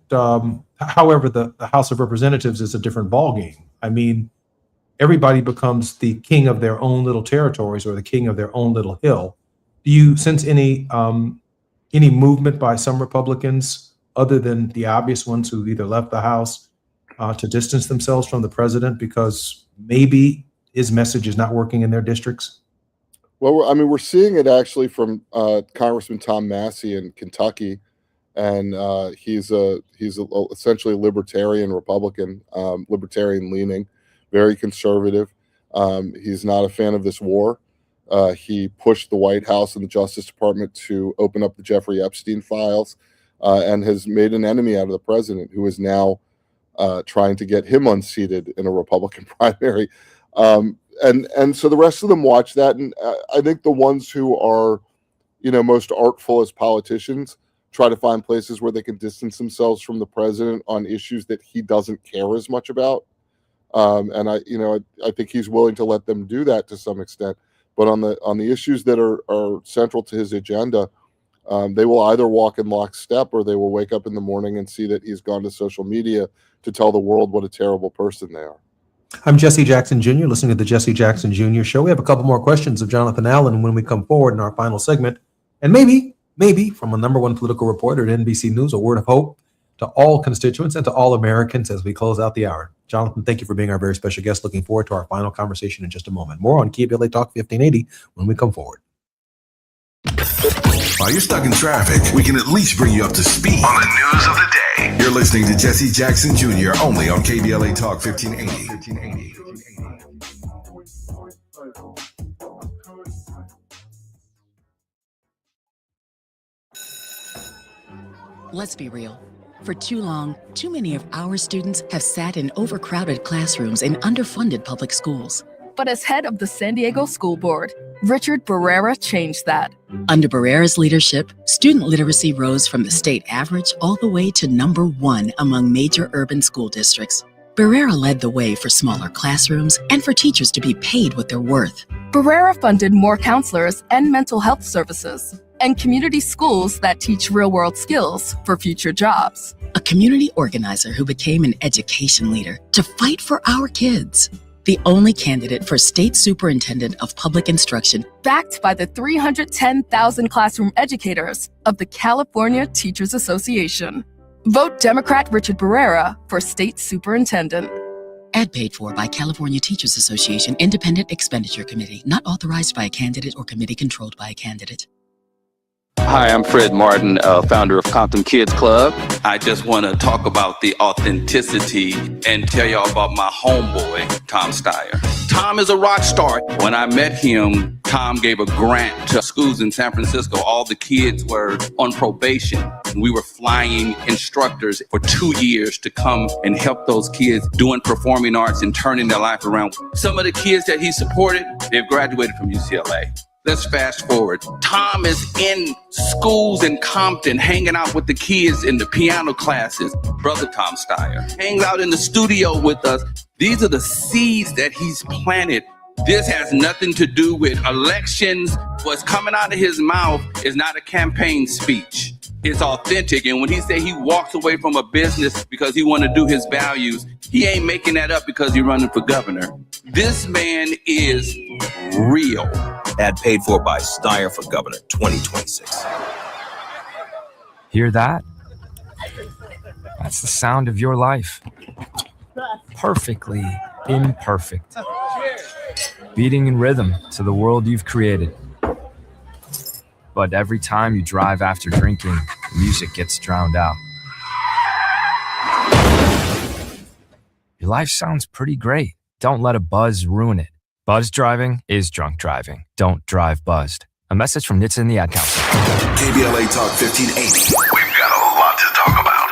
however, the House of Representatives is a different ballgame. I mean, everybody becomes the king of their own little territories or the king of their own little hill. Do you sense any movement by some Republicans, other than the obvious ones who either left the House to distance themselves from the president because maybe his message is not working in their districts? Well, we're seeing it actually from Congressman Tom Massey in Kentucky, and he's essentially a libertarian Republican, libertarian leaning, very conservative. He's not a fan of this war. He pushed the White House and the Justice Department to open up the Jeffrey Epstein files, and has made an enemy out of the president, who is now trying to get him unseated in a Republican primary. And so the rest of them watch that, and I think the ones who are, most artful as politicians try to find places where they can distance themselves from the president on issues that he doesn't care as much about. And I think he's willing to let them do that to some extent. But on the issues that are central to his agenda, they will either walk in lockstep, or they will wake up in the morning and see that he's gone to social media to tell the world what a terrible person they are. I'm Jesse Jackson Jr., listening to the Jesse Jackson Jr. Show. We have a couple more questions of Jonathan Allen when we come forward in our final segment. And maybe from a number one political reporter at NBC News, a word of hope to all constituents and to all Americans as we close out the hour. Jonathan, thank you for being our very special guest. Looking forward to our final conversation in just a moment. More on KBLA Talk 1580 when we come forward. While you're stuck in traffic, we can at least bring you up to speed on the news of the day. You're listening to Jesse Jackson Jr. only on KBLA Talk 1580. Let's be real. For too long, too many of our students have sat in overcrowded classrooms in underfunded public schools. But as head of the San Diego School Board, Richard Barrera changed that. Under Barrera's leadership, student literacy rose from the state average all the way to #1 among major urban school districts. Barrera led the way for smaller classrooms and for teachers to be paid what they're worth. Barrera funded more counselors and mental health services, and community schools that teach real-world skills for future jobs. A community organizer who became an education leader to fight for our kids. The only candidate for State Superintendent of Public Instruction, backed by the 310,000 classroom educators of the California Teachers Association. Vote Democrat Richard Barrera for State Superintendent. Ad paid for by California Teachers Association Independent Expenditure Committee, not authorized by a candidate or committee controlled by a candidate. Hi, I'm Fred Martin, founder of Compton Kids Club. I just want to talk about the authenticity and tell y'all about my homeboy, Tom Steyer. Tom is a rock star. When I met him, Tom gave a grant to schools in San Francisco. All the kids were on probation. We were flying instructors for 2 years to come and help those kids doing performing arts and turning their life around. Some of the kids that he supported, they've graduated from UCLA. Let's fast forward. Tom is in schools in Compton, hanging out with the kids in the piano classes. Brother Tom Steyer hangs out in the studio with us. These are the seeds that he's planted. This has nothing to do with elections. What's coming out of his mouth is not a campaign speech. It's authentic. And when he say he walks away from a business because he want to do his values, he ain't making that up because he's running for governor. This man is real. Ad paid for by Steyer for Governor 2026. Hear that? That's the sound of your life. Perfectly imperfect. Beating in rhythm to the world you've created. But every time you drive after drinking, music gets drowned out. Your life sounds pretty great. Don't let a buzz ruin it. Buzz driving is drunk driving. Don't drive buzzed. A message from NHTSA and the Ad Council. KBLA Talk 1580. We've got a lot to talk about.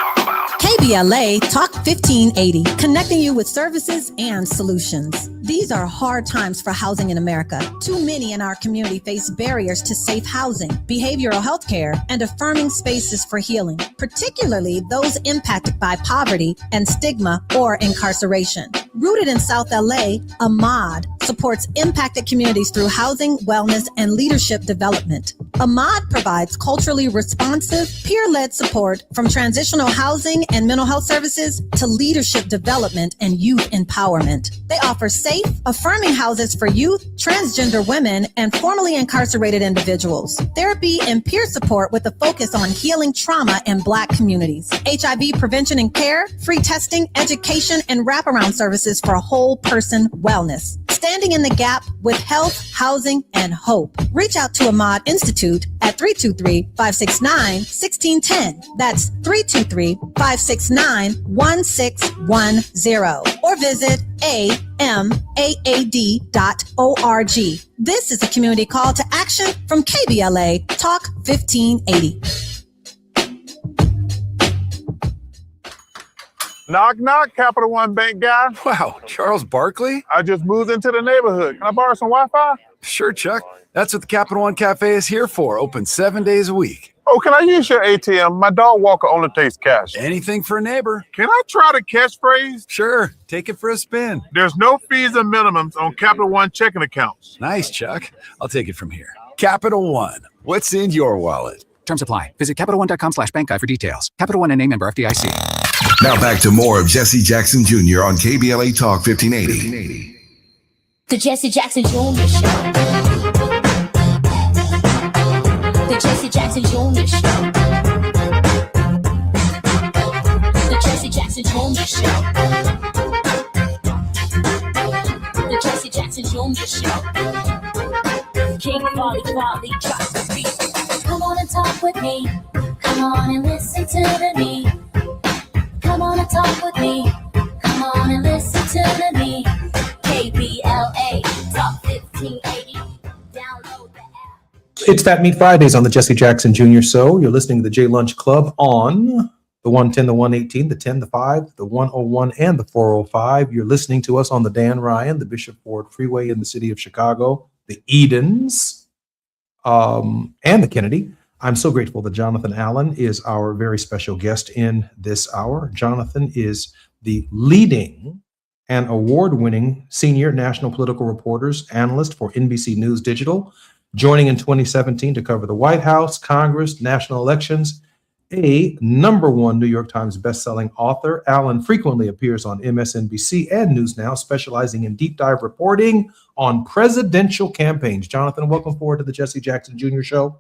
KBLA Talk 1580, connecting you with services and solutions. These are hard times for housing in America. Too many in our community face barriers to safe housing, behavioral health care, and affirming spaces for healing, particularly those impacted by poverty and stigma or incarceration. Rooted in South LA, Ahmad supports impacted communities through housing, wellness, and leadership development. Ahmad provides culturally responsive, peer-led support from transitional housing and mental health services to leadership development and youth empowerment. They offer safe, affirming houses for youth, transgender women, and formerly incarcerated individuals. Therapy and peer support with a focus on healing trauma in Black communities. HIV prevention and care, free testing, education, and wraparound services for whole person wellness. Standing in the gap with health, housing, and hope. Reach out to Ahmad Institute Institute at 323-569-1610. That's 323-569-1610. Or visit amaad.org. This is a community call to action from KBLA Talk 1580. Knock, knock, Capital One Bank guy. Wow, Charles Barkley? I just moved into the neighborhood. Can I borrow some Wi-Fi? Sure, Chuck. That's what the Capital One Cafe is here for. Open 7 days a week. Oh, can I use your ATM? My dog Walker only takes cash. Anything for a neighbor. Can I try the catchphrase? Sure. Take it for a spin. There's no fees and minimums on Capital One checking accounts. Nice, Chuck. I'll take it from here. Capital One. What's in your wallet? Terms apply. Visit CapitalOne.com/bankguide for details. Capital One and a member FDIC. Now back to more of Jesse Jackson Jr. on KBLA Talk 1580. The Jesse Jackson Jr. Show. The Jesse Jackson Jr. Show. The Jesse Jackson Jr. Show. The Jesse Jackson Jr. Show. King Quality drops the beat. Come on and talk with me. Come on and listen to me. Come on and talk with me. Come on and listen to me. KBLA Talk 1580. Download the app. It's Fat Meat Fridays on the Jesse Jackson Jr. Show. You're listening to the J Lunch Club on the 110, the 118, the 10, the 5, the 101, and the 405. You're listening to us on the Dan Ryan, the Bishop Ford Freeway in the city of Chicago, the Edens, and the Kennedy. I'm so grateful that Jonathan Allen is our very special guest in this hour. Jonathan is the leading and award-winning senior national political reporters analyst for NBC News Digital, joining in 2017 to cover the White House, Congress, national elections. A #1 New York Times bestselling author, Allen frequently appears on MSNBC and News Now, specializing in deep dive reporting on presidential campaigns. Jonathan, welcome forward to the Jesse Jackson Jr. Show.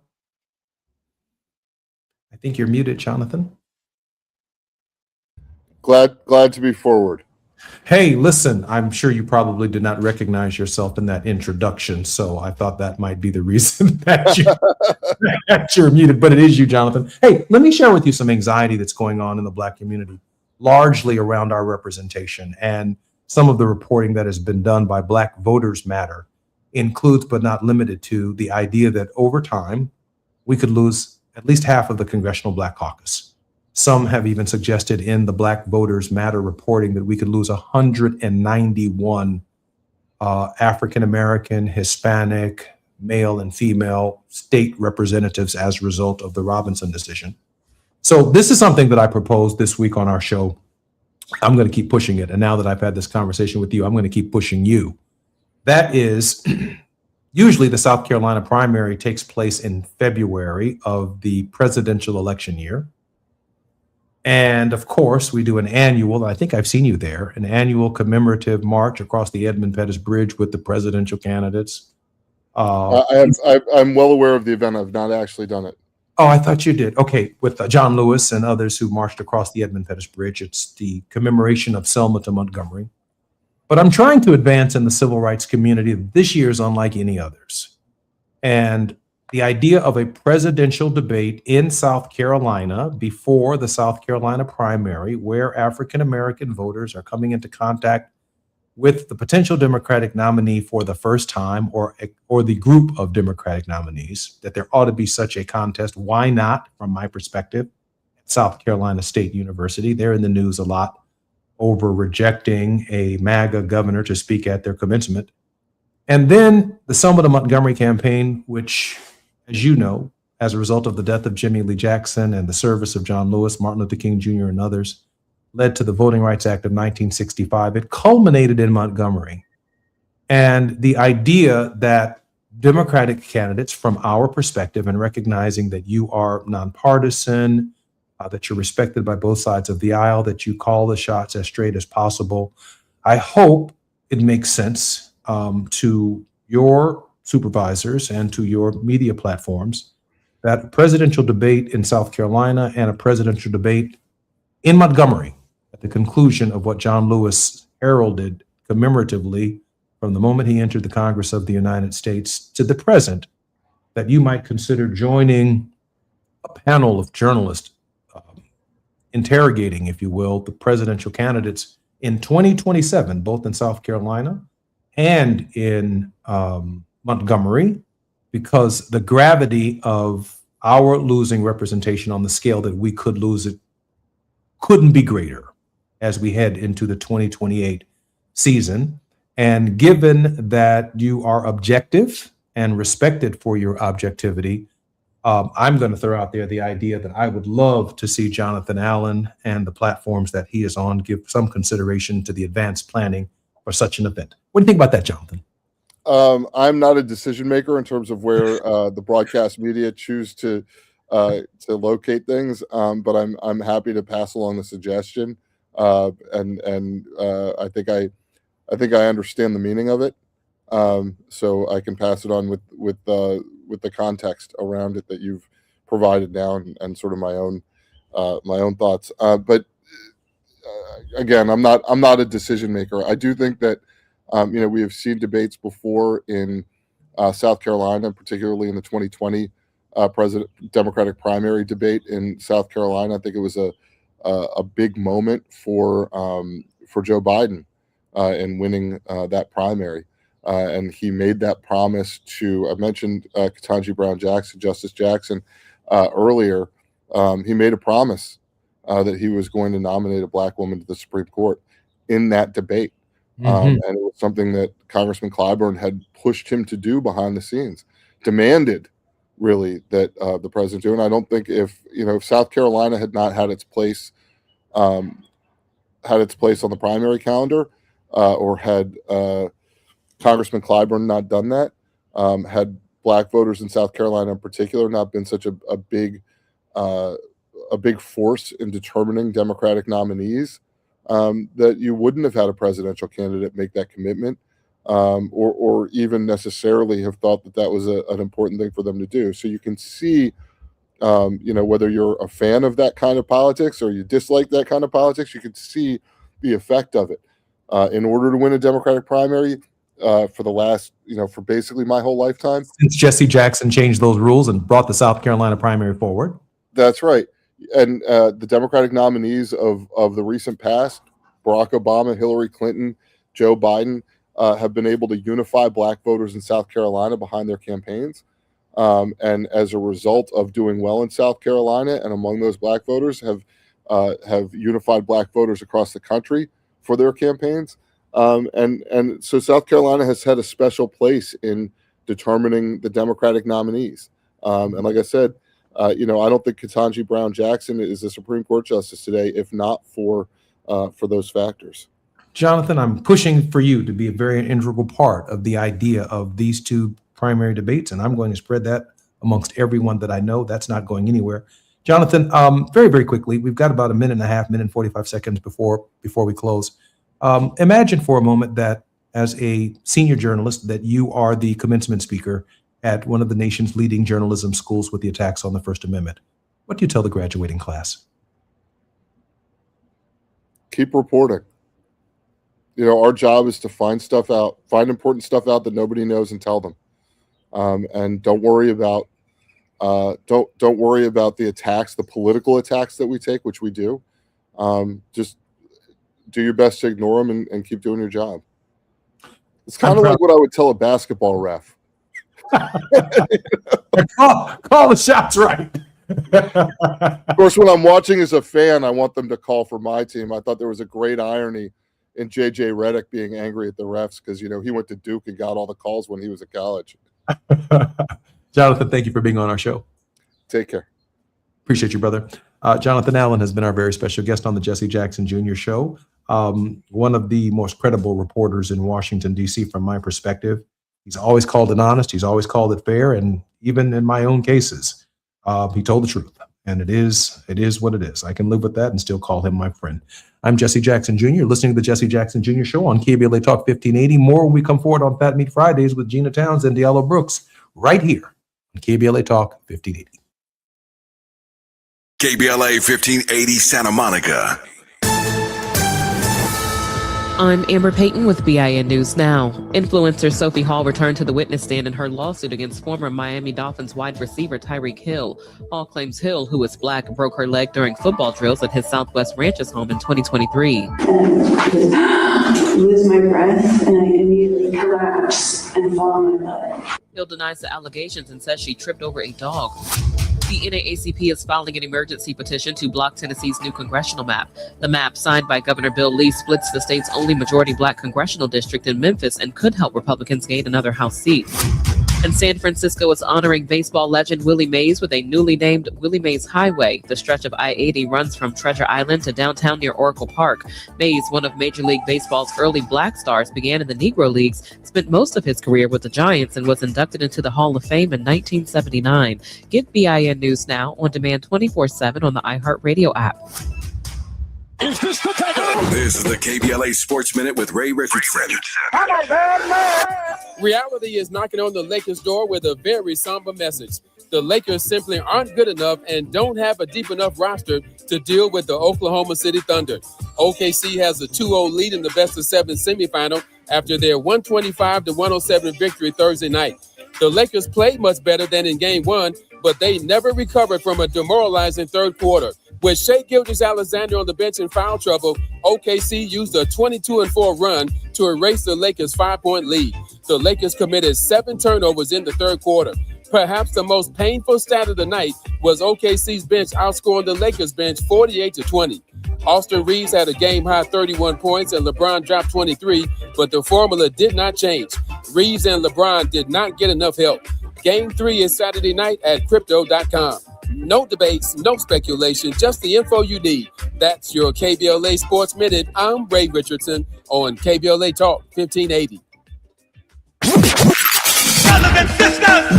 I think you're muted, Jonathan. Glad to be forward. Hey, listen, I'm sure you probably did not recognize yourself in that introduction, so I thought that might be the reason that you're muted, but it is you, Jonathan. Hey, let me share with you some anxiety that's going on in the Black community, largely around our representation, and some of the reporting that has been done by Black Voters Matter includes, but not limited to, the idea that over time, we could lose at least half of the Congressional Black Caucus. Some have even suggested in the Black Voters Matter reporting that we could lose 191 African-American, Hispanic, male and female state representatives as a result of the Robinson decision. So this is something that I proposed this week on our show. I'm going to keep pushing it. And now that I've had this conversation with you, I'm going to keep pushing you. That is, usually the South Carolina primary takes place in February of the presidential election year. And of course, we do an annual, I think I've seen you there, an annual commemorative march across the Edmund Pettus Bridge with the presidential candidates. I'm well aware of the event. I've not actually done it. Oh, I thought you did. Okay, with John Lewis and others who marched across the Edmund Pettus Bridge. It's the commemoration of Selma to Montgomery. But I'm trying to advance in the civil rights community. This year is unlike any others. And the idea of a presidential debate in South Carolina before the South Carolina primary, where African-American voters are coming into contact with the potential Democratic nominee for the first time, or the group of Democratic nominees, that there ought to be such a contest. Why not, from my perspective, at South Carolina State University? They're in the news a lot over rejecting a MAGA governor to speak at their commencement. And then the Selma to Montgomery campaign, which, as you know, as a result of the death of Jimmy Lee Jackson and the service of John Lewis, Martin Luther King Jr., and others, led to the Voting Rights Act of 1965. It culminated in Montgomery. And the idea that Democratic candidates, from our perspective, and recognizing that you are nonpartisan, that you're respected by both sides of the aisle, that you call the shots as straight as possible, I hope it makes sense to your supervisors and to your media platforms that a presidential debate in South Carolina and a presidential debate in Montgomery at the conclusion of what John Lewis heralded commemoratively from the moment he entered the Congress of the United States to the present, that you might consider joining a panel of journalists interrogating, if you will, the presidential candidates in 2027, both in South Carolina and in Montgomery, because the gravity of our losing representation on the scale that we could lose it couldn't be greater as we head into the 2028 season. And given that you are objective and respected for your objectivity, I'm going to throw out there the idea that I would love to see Jonathan Allen and the platforms that he is on give some consideration to the advanced planning for such an event. What do you think about that, Jonathan? I'm not a decision maker in terms of where the broadcast media choose to locate things, but I'm happy to pass along the suggestion, and I think I understand the meaning of it, so I can pass it on with the context around it that you've provided now, and sort of my own thoughts. But again, I'm not a decision maker. I do think that we have seen debates before in South Carolina, particularly in the 2020 Democratic primary debate in South Carolina. I think it was a big moment for Joe Biden in winning that primary. And he made that promise to, I mentioned Ketanji Brown Jackson, Justice Jackson, earlier. He made a promise that he was going to nominate a black woman to the Supreme Court in that debate. And it was something that Congressman Clyburn had pushed him to do behind the scenes, demanded really that the president do. And I don't think if South Carolina had not had its place on the primary calendar, or had Congressman Clyburn not done that, had black voters in South Carolina in particular not been such a big force in determining Democratic nominees, that you wouldn't have had a presidential candidate make that commitment, or even necessarily have thought that was an important thing for them to do. So you can see, whether you're a fan of that kind of politics or you dislike that kind of politics, you can see the effect of it. In order to win a Democratic primary, for the last, for basically my whole lifetime. Since Jesse Jackson changed those rules and brought the South Carolina primary forward. That's right. And the Democratic nominees of the recent past, Barack Obama, Hillary Clinton, Joe Biden, have been able to unify black voters in South Carolina behind their campaigns. And as a result of doing well in South Carolina and among those black voters have unified black voters across the country for their campaigns. And so South Carolina has had a special place in determining the Democratic nominees. And like I said, I don't think Ketanji Brown Jackson is a Supreme Court justice today, if not for those factors. Jonathan, I'm pushing for you to be a very integral part of the idea of these two primary debates, and I'm going to spread that amongst everyone that I know. That's not going anywhere. Jonathan, very, very quickly, we've got about a minute and 45 seconds before we close. Imagine for a moment that as a senior journalist that you are the commencement speaker at one of the nation's leading journalism schools with the attacks on the First Amendment. What do you tell the graduating class? Keep reporting. Our job is to find important stuff out that nobody knows and tell them. And don't worry about the attacks, the political attacks that we take, which we do. Just do your best to ignore them and keep doing your job. It's kind of like what I would tell a basketball ref. Call the shots right. Of course, when I'm watching as a fan, I want them to call for my team. I thought there was a great irony in J.J. Redick being angry at the refs because, he went to Duke and got all the calls when he was at college. Jonathan, thank you for being on our show. Take care. Appreciate you, brother. Jonathan Allen has been our very special guest on the Jesse Jackson Jr. Show. One of the most credible reporters in Washington, D.C. from my perspective. He's always called it honest. He's always called it fair. And even in my own cases, he told the truth. And it is what it is. I can live with that and still call him my friend. I'm Jesse Jackson Jr. Listening to the Jesse Jackson Jr. Show on KBLA Talk 1580. More when we come forward on Fat Meat Fridays with Gina Towns and Diallo Brooks right here on KBLA Talk 1580. KBLA 1580 Santa Monica. I'm Amber Payton with BIN News Now. Influencer Sophie Hall returned to the witness stand in her lawsuit against former Miami Dolphins wide receiver Tyreek Hill. Hall claims Hill, who is black, broke her leg during football drills at his Southwest Ranches home in 2023. Lose my breath and I immediately collapse and fall on my butt. Hill denies the allegations and says she tripped over a dog. The NAACP is filing an emergency petition to block Tennessee's new congressional map. The map, signed by Governor Bill Lee, splits the state's only majority black congressional district in Memphis and could help Republicans gain another House seat. And San Francisco is honoring baseball legend Willie Mays with a newly named Willie Mays Highway. The stretch of I-80 runs from Treasure Island to downtown near Oracle Park. Mays, one of Major League Baseball's early black stars, began in the Negro Leagues, spent most of his career with the Giants, and was inducted into the Hall of Fame in 1979. Get BIN News Now on demand 24/7 on the iHeartRadio app. This is the KBLA Sports Minute with Ray Richardson. Reality is knocking on the Lakers' door with a very somber message. The Lakers simply aren't good enough and don't have a deep enough roster to deal with the Oklahoma City Thunder. OKC has a 2-0 lead in the best-of-7 semifinal after their 125-107 victory Thursday night. The Lakers played much better than in Game 1, but they never recovered from a demoralizing third quarter. With Shai Gilgeous-Alexander on the bench in foul trouble, OKC used a 22-4 run to erase the Lakers' 5-point lead. The Lakers committed 7 turnovers in the third quarter. Perhaps the most painful stat of the night was OKC's bench outscoring the Lakers bench 48-20. Austin Reeves had a game-high 31 points and LeBron dropped 23, but the formula did not change. Reeves and LeBron did not get enough help. Game 3 is Saturday night at Crypto.com. No debates, no speculation, just the info you need. That's your KBLA Sports Minute. I'm Ray Richardson on KBLA Talk 1580.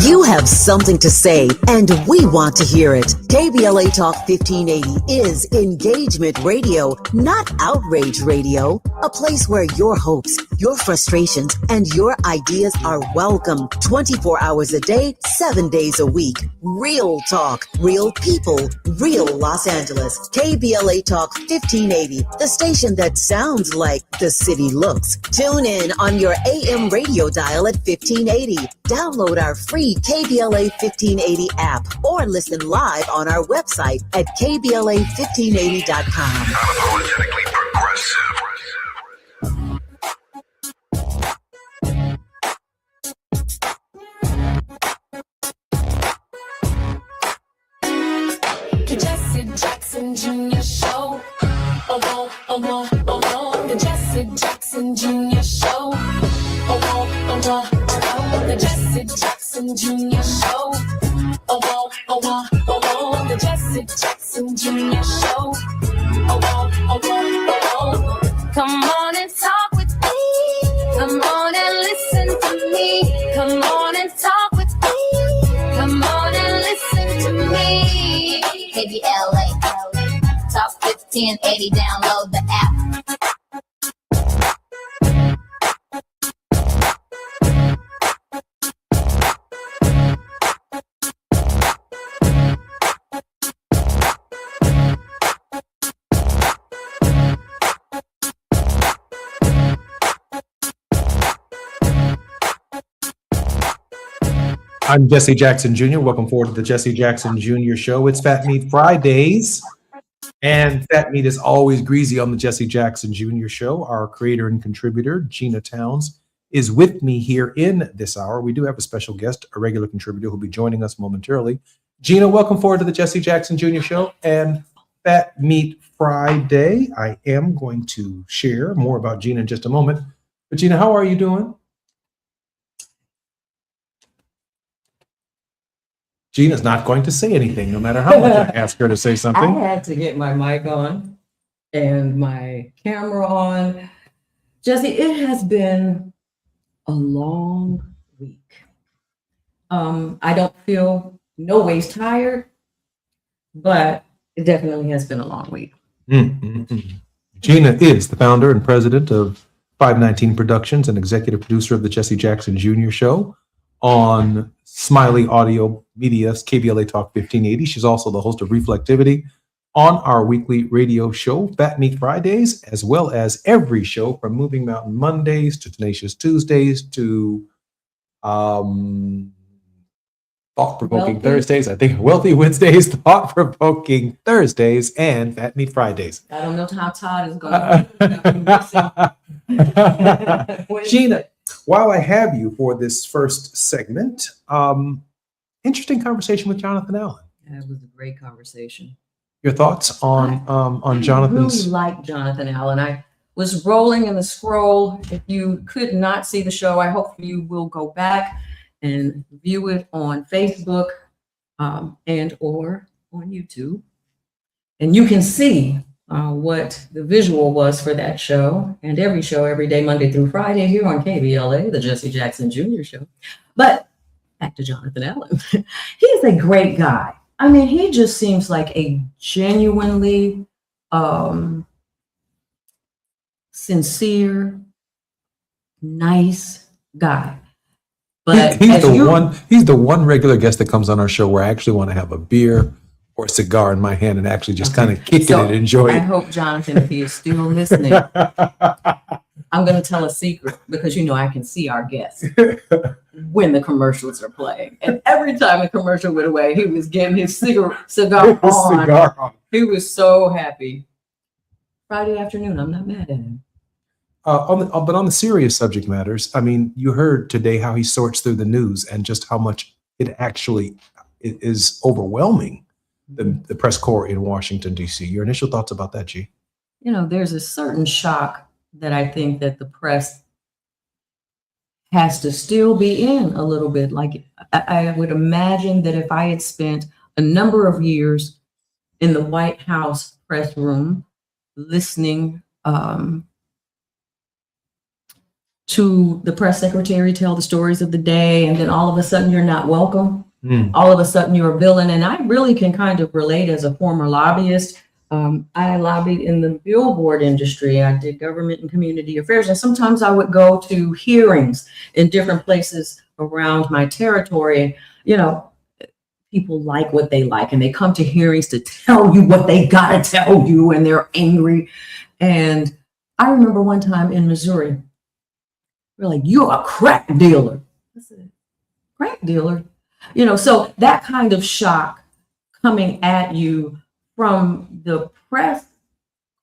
You have something to say, and we want to hear it. KBLA Talk 1580 is engagement radio, not outrage radio. A place where your hopes, your frustrations, and your ideas are welcome 24 hours a day, 7 days a week. Real talk, real people, real Los Angeles. KBLA Talk 1580, the station that sounds like the city looks. Tune in on your AM radio dial at 1580. Download our free KBLA 1580 app or listen live on our website at KBLA1580.com. Unapologetically progressive. The Jesse Jackson Jr. Show. The Jesse Jackson Jr. Show. The Jesse Jackson Jr. Show. The Jesse Jackson Jr. Show. Come on and talk with me. Come on and listen to me. Come on and talk with me. Come on and listen to me. KBLA Talk 1580. Download the app. I'm Jesse Jackson Jr. Welcome forward to the Jesse Jackson Jr. Show. It's Fat Meat Fridays, and Fat Meat is always greasy on the Jesse Jackson Jr. Show. Our creator and contributor, Gina Towns, is with me here in this hour. We do have a special guest, a regular contributor who'll be joining us momentarily. Gina, welcome forward to the Jesse Jackson Jr. Show and Fat Meat Friday. I am going to share more about Gina in just a moment. But Gina, how are you doing? Gina's not going to say anything, no matter how much I ask her to say something. I had to get my mic on and my camera on. Jesse, it has been a long week. I don't feel no ways tired, but it definitely has been a long week. Gina is the founder and president of 519 Productions and executive producer of the Jesse Jackson Jr. Show on Smiley Audio Media's KBLA Talk 1580. She's also the host of Reflectivity on our weekly radio show, Fat Meat Fridays, as well as every show from Moving Mountain Mondays to Tenacious Tuesdays to Thought-Provoking Wealthy. Thursdays. I think Wealthy Wednesdays, Thought-Provoking Thursdays, and Fat Meat Fridays. I don't know how Todd is going. Gina, while I have you for this first segment, interesting conversation with Jonathan Allen. That was a great conversation. Your thoughts on Jonathan's? I really like Jonathan Allen. I was rolling in the scroll. If you could not see the show, I hope you will go back and view it on Facebook and or on YouTube. And you can see what the visual was for that show and every show every day, Monday through Friday here on KBLA, the Jesse Jackson Jr. Show. But back to Jonathan Allen. He's a great guy. I mean, he just seems like a genuinely sincere, nice guy. But he's the one regular guest that comes on our show where I actually want to have a beer or a cigar in my hand and actually just kind of kick it and enjoy I it. hope, Jonathan, if he is still listening, I'm going to tell a secret because, you know, I can see our guests when the commercials are playing. And every time the commercial went away, he was getting his cigar on. He was so happy. Friday afternoon, I'm not mad at him. But on the serious subject matters, I mean, you heard today how he sorts through the news and just how much it actually is overwhelming, the press corps in Washington, D.C. Your initial thoughts about that, G? You know, there's a certain shock that I think that the press has to still be in a little bit. Like, I would imagine that if I had spent a number of years in the White House press room listening to the press secretary tell the stories of the day, and then all of a sudden you're not welcome. All of a sudden you're a villain. And I really can kind of relate as a former lobbyist. I lobbied in the billboard industry. I did government and community affairs. And sometimes I would go to hearings in different places around my territory. You know, people like what they like, and they come to hearings to tell you what they got to tell you, and they're angry. And I remember one time in Missouri, we're like, "You're a crack dealer." I said, "Crack dealer?" You know, so that kind of shock coming at you from the press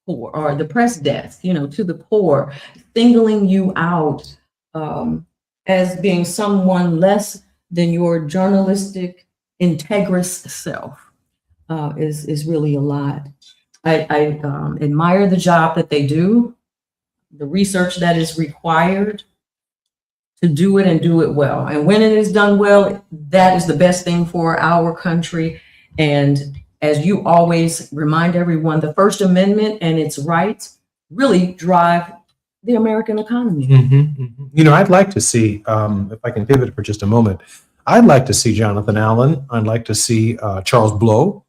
corps or the press desk, you know, to the core, singling you out as being someone less than your journalistic integrous self is really a lot. I admire the job that they do, the research that is required to do it and do it well. And when it is done well, that is the best thing for our country. And as you always remind everyone, the First Amendment and its rights really drive the American economy. You know, I'd like to see, if I can pivot for just a moment, I'd like to see Jonathan Allen. I'd like to see Charles Blow.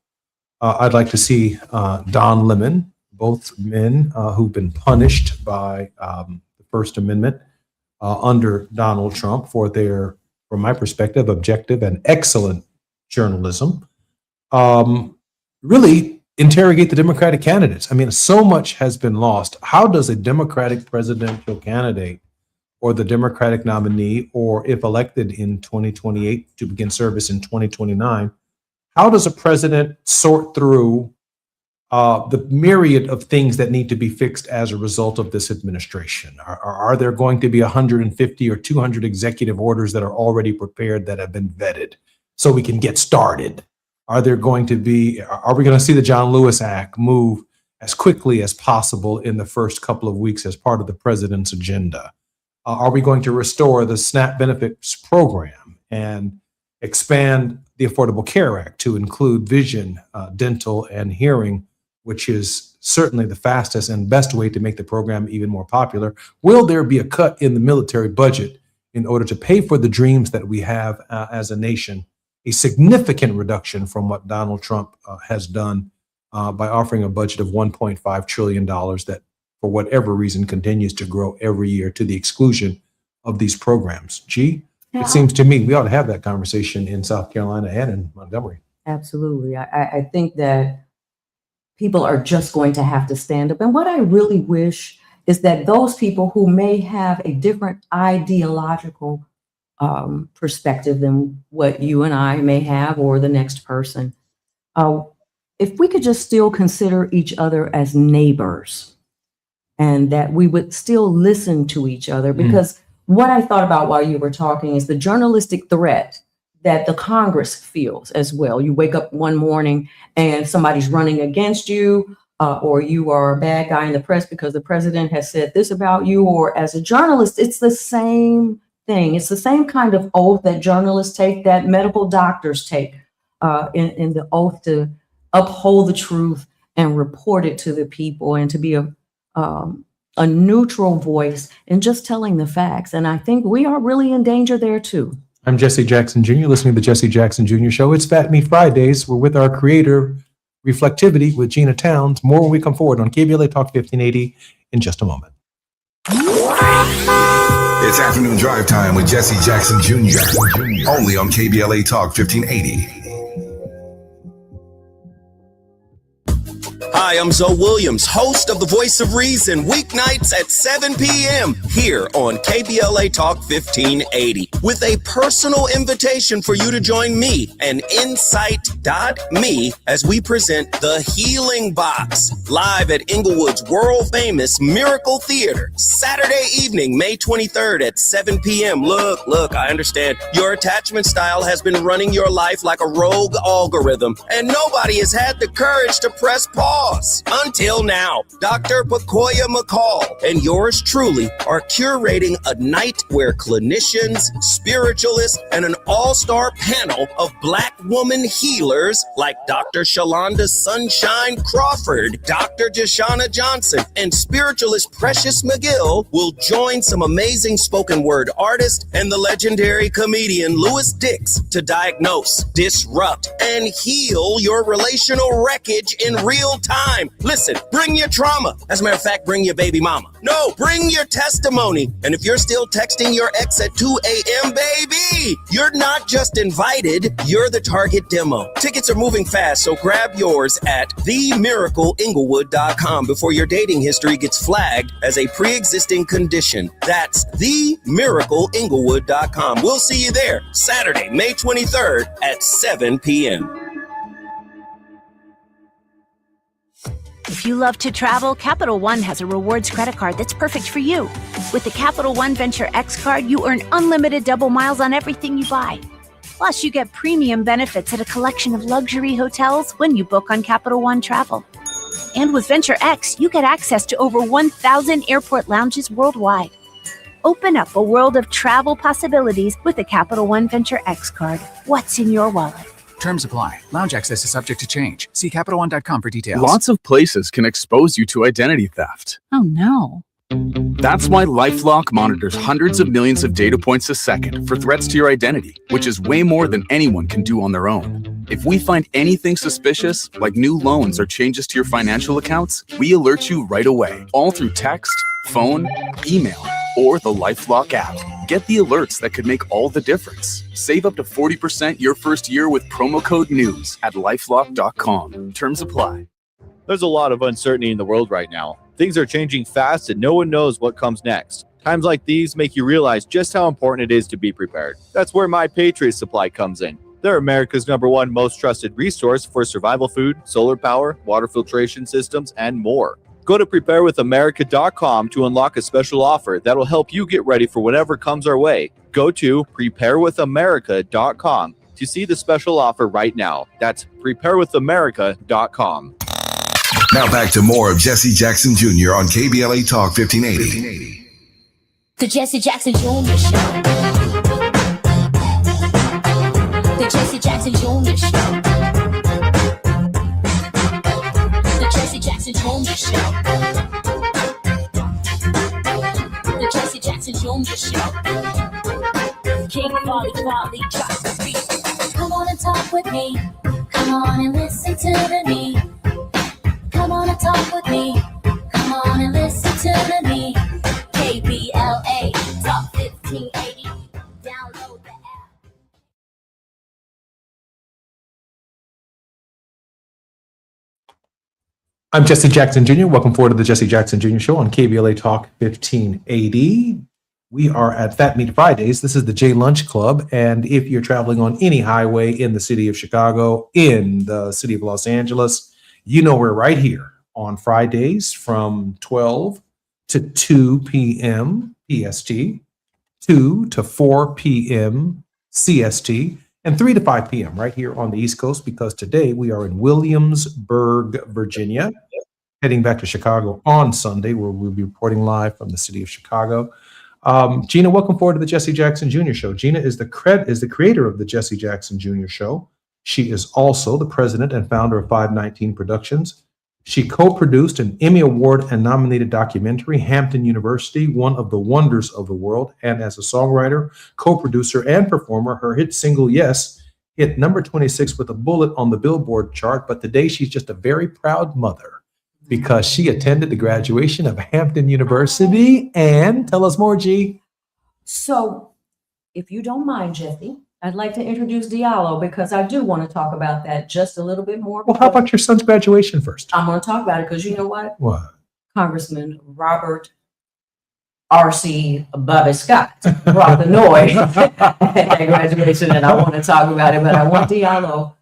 I'd like to see Don Lemon, both men who've been punished by the First Amendment under Donald Trump for their, from my perspective, objective and excellent journalism. Really interrogate the Democratic candidates. I mean, so much has been lost. How does a Democratic presidential candidate or the Democratic nominee, or if elected in 2028 to begin service in 2029, how does a president sort through the myriad of things that need to be fixed as a result of this administration? Are there going to be 150 or 200 executive orders that are already prepared that have been vetted so we can get started? Are we going to see the John Lewis Act move as quickly as possible in the first couple of weeks as part of the president's agenda? Are we going to restore the SNAP benefits program and expand the Affordable Care Act to include vision, dental, and hearing, which is certainly the fastest and best way to make the program even more popular? Will there be a cut in the military budget in order to pay for the dreams that we have as a nation? A significant reduction from what Donald Trump has done by offering a budget of $1.5 trillion that, for whatever reason, continues to grow every year to the exclusion of these programs. G, it seems to me we ought to have that conversation in South Carolina and in Montgomery. Absolutely. I think that people are just going to have to stand up. And what I really wish is that those people who may have a different ideological perspective than what you and I may have, or the next person, if we could just still consider each other as neighbors, and that we would still listen to each other. Because what I thought about while you were talking is the journalistic threat that the Congress feels as well. You wake up one morning and somebody's running against you, or you are a bad guy in the press because the president has said this about you, or as a journalist, it's the same thing. It's the same kind of oath that journalists take, that medical doctors take, in the oath to uphold the truth and report it to the people, and to be a neutral voice and just telling the facts. And I think we are really in danger there too. I'm Jesse Jackson Jr., listening to the Jesse Jackson Jr. Show. It's Fat Me Fridays. We're with our creator, Reflectivity, with Gina Towns. More when we come forward on KBLA Talk 1580 in just a moment. It's afternoon drive time with Jesse Jackson Jr. Only on KBLA Talk 1580. Hi, I'm Zoe Williams, host of The Voice of Reason, weeknights at 7 p.m. here on KBLA Talk 1580, with a personal invitation for you to join me and Insight.me as we present The Healing Box, live at Inglewood's world-famous Miracle Theater, Saturday evening, May 23rd at 7 p.m. Look, I understand your attachment style has been running your life like a rogue algorithm, and nobody has had the courage to press pause. Until now, Dr. Pakoya McCall and yours truly are curating a night where clinicians, spiritualists, and an all-star panel of Black woman healers like Dr. Shalonda Sunshine Crawford, Dr. Deshauna Johnson, and spiritualist Precious McGill will join some amazing spoken word artists and the legendary comedian Louis Dix to diagnose, disrupt, and heal your relational wreckage in real time. Listen, bring your trauma. As a matter of fact, bring your baby mama. No, bring your testimony. And if you're still texting your ex at 2 a.m., baby, you're not just invited, you're the target demo. Tickets are moving fast, so grab yours at themiracleinglewood.com before your dating history gets flagged as a pre-existing condition. That's themiracleinglewood.com. We'll see you there Saturday, May 23rd at 7 p.m. If you love to travel, Capital One has a rewards credit card that's perfect for you. With the Capital One Venture X card, you earn unlimited double miles on everything you buy. Plus, you get premium benefits at a collection of luxury hotels when you book on Capital One Travel. And with Venture X, you get access to over 1,000 airport lounges worldwide. Open up a world of travel possibilities with the Capital One Venture X card. What's in your wallet? Terms apply. Lounge access is subject to change. See CapitalOne.com for details. Lots of places can expose you to identity theft. Oh no. That's why LifeLock monitors hundreds of millions of data points a second for threats to your identity, which is way more than anyone can do on their own. If we find anything suspicious, like new loans or changes to your financial accounts, we alert you right away, all through text, phone, email, or the LifeLock app. Get the alerts that could make all the difference. Save up to 40% your first year with promo code NEWS at LifeLock.com. Terms apply. There's a lot of uncertainty in the world right now. Things are changing fast and no one knows what comes next. Times like these make you realize just how important it is to be prepared. That's where My Patriot Supply comes in. They're America's #1 most trusted resource for survival food, solar power, water filtration systems, and more. Go to preparewithamerica.com to unlock a special offer that'll help you get ready for whatever comes our way. Go to preparewithamerica.com to see the special offer right now. That's preparewithamerica.com. Now back to more of Jesse Jackson Jr. on KBLA Talk 1580. The Jesse Jackson Jr. Show. The Jesse Jackson Jr. Show. The Jesse Jackson Jr. Show. The Jesse Jackson Jr. Show. King Wally drops the beat. Come on and talk with me. Come on and listen to me. Come on and talk with me. Come on and listen to me. KBLA Talk 1580. Download the app. I'm Jesse Jackson Jr. Welcome forward to the Jesse Jackson Jr. Show on KBLA Talk 1580. We are at Fat Meat Fridays. This is the J Lunch Club. And if you're traveling on any highway in the city of Chicago, in the city of Los Angeles, you know we're right here on Fridays from 12 to 2 p.m. PST, 2 to 4 p.m. CST, and 3 to 5 p.m. right here on the East Coast, because today we are in Williamsburg, Virginia, heading back to Chicago on Sunday, where we'll be reporting live from the city of Chicago. Gina, welcome forward to the Jesse Jackson Jr. Show. Gina is the creator of the Jesse Jackson Jr. Show. She is also the president and founder of 519 Productions. She co-produced an Emmy Award and nominated documentary, Hampton University, One of the Wonders of the World. And as a songwriter, co-producer, and performer, her hit single, Yes, hit number 26 with a bullet on the Billboard chart. But today she's just a very proud mother because she attended the graduation of Hampton University. And tell us more, G. So, if you don't mind, Jesse, I'd like to introduce Diallo because I do want to talk about that just a little bit more. Well, how about your son's graduation first? I'm going to talk about it because you know what? What? Congressman Robert R.C. Bobby Scott brought the noise at that graduation, and I want to talk about it, but I want Diallo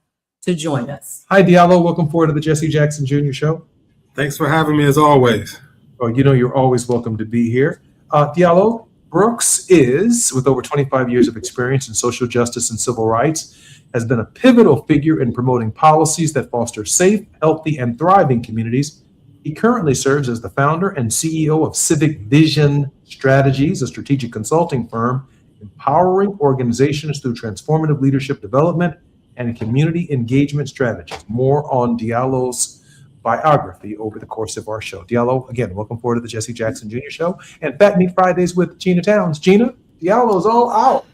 to join us. Hi, Diallo. Welcome forward to the Jesse Jackson Jr. Show. Thanks for having me as always. Oh, you know you're always welcome to be here. Diallo, Brooks is, with over 25 years of experience in social justice and civil rights, has been a pivotal figure in promoting policies that foster safe, healthy, and thriving communities. He currently serves as the founder and CEO of Civic Vision Strategies, a strategic consulting firm empowering organizations through transformative leadership development and community engagement strategies. More on Diallo's biography over the course of our show. Diallo, again, welcome forward to the Jesse Jackson Jr. Show and Fat Meat Fridays with Gina Towns. Gina, Diallo's all out.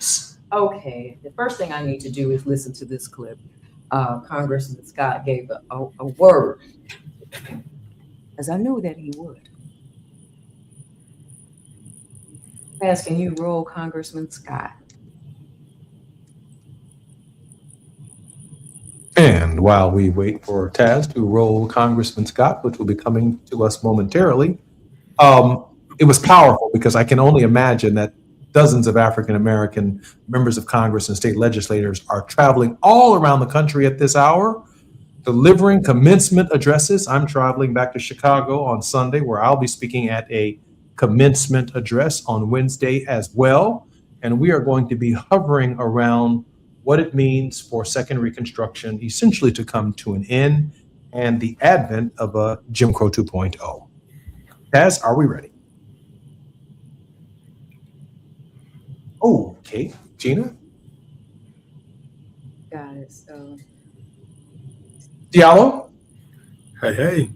Okay, the first thing I need to do is listen to this clip. Congressman Scott gave a word, as I knew that he would. Pass, can you roll Congressman Scott? And while we wait for Taz to roll Congressman Scott, which will be coming to us momentarily, it was powerful because I can only imagine that dozens of African-American members of Congress and state legislators are traveling all around the country at this hour, delivering commencement addresses. I'm traveling back to Chicago on Sunday, where I'll be speaking at a commencement address on Wednesday as well. And we are going to be hovering around what it means for Second Reconstruction essentially to come to an end and the advent of a Jim Crow 2.0. Taz, are we ready? Okay, Gina? Got it, so. Diallo? Hey.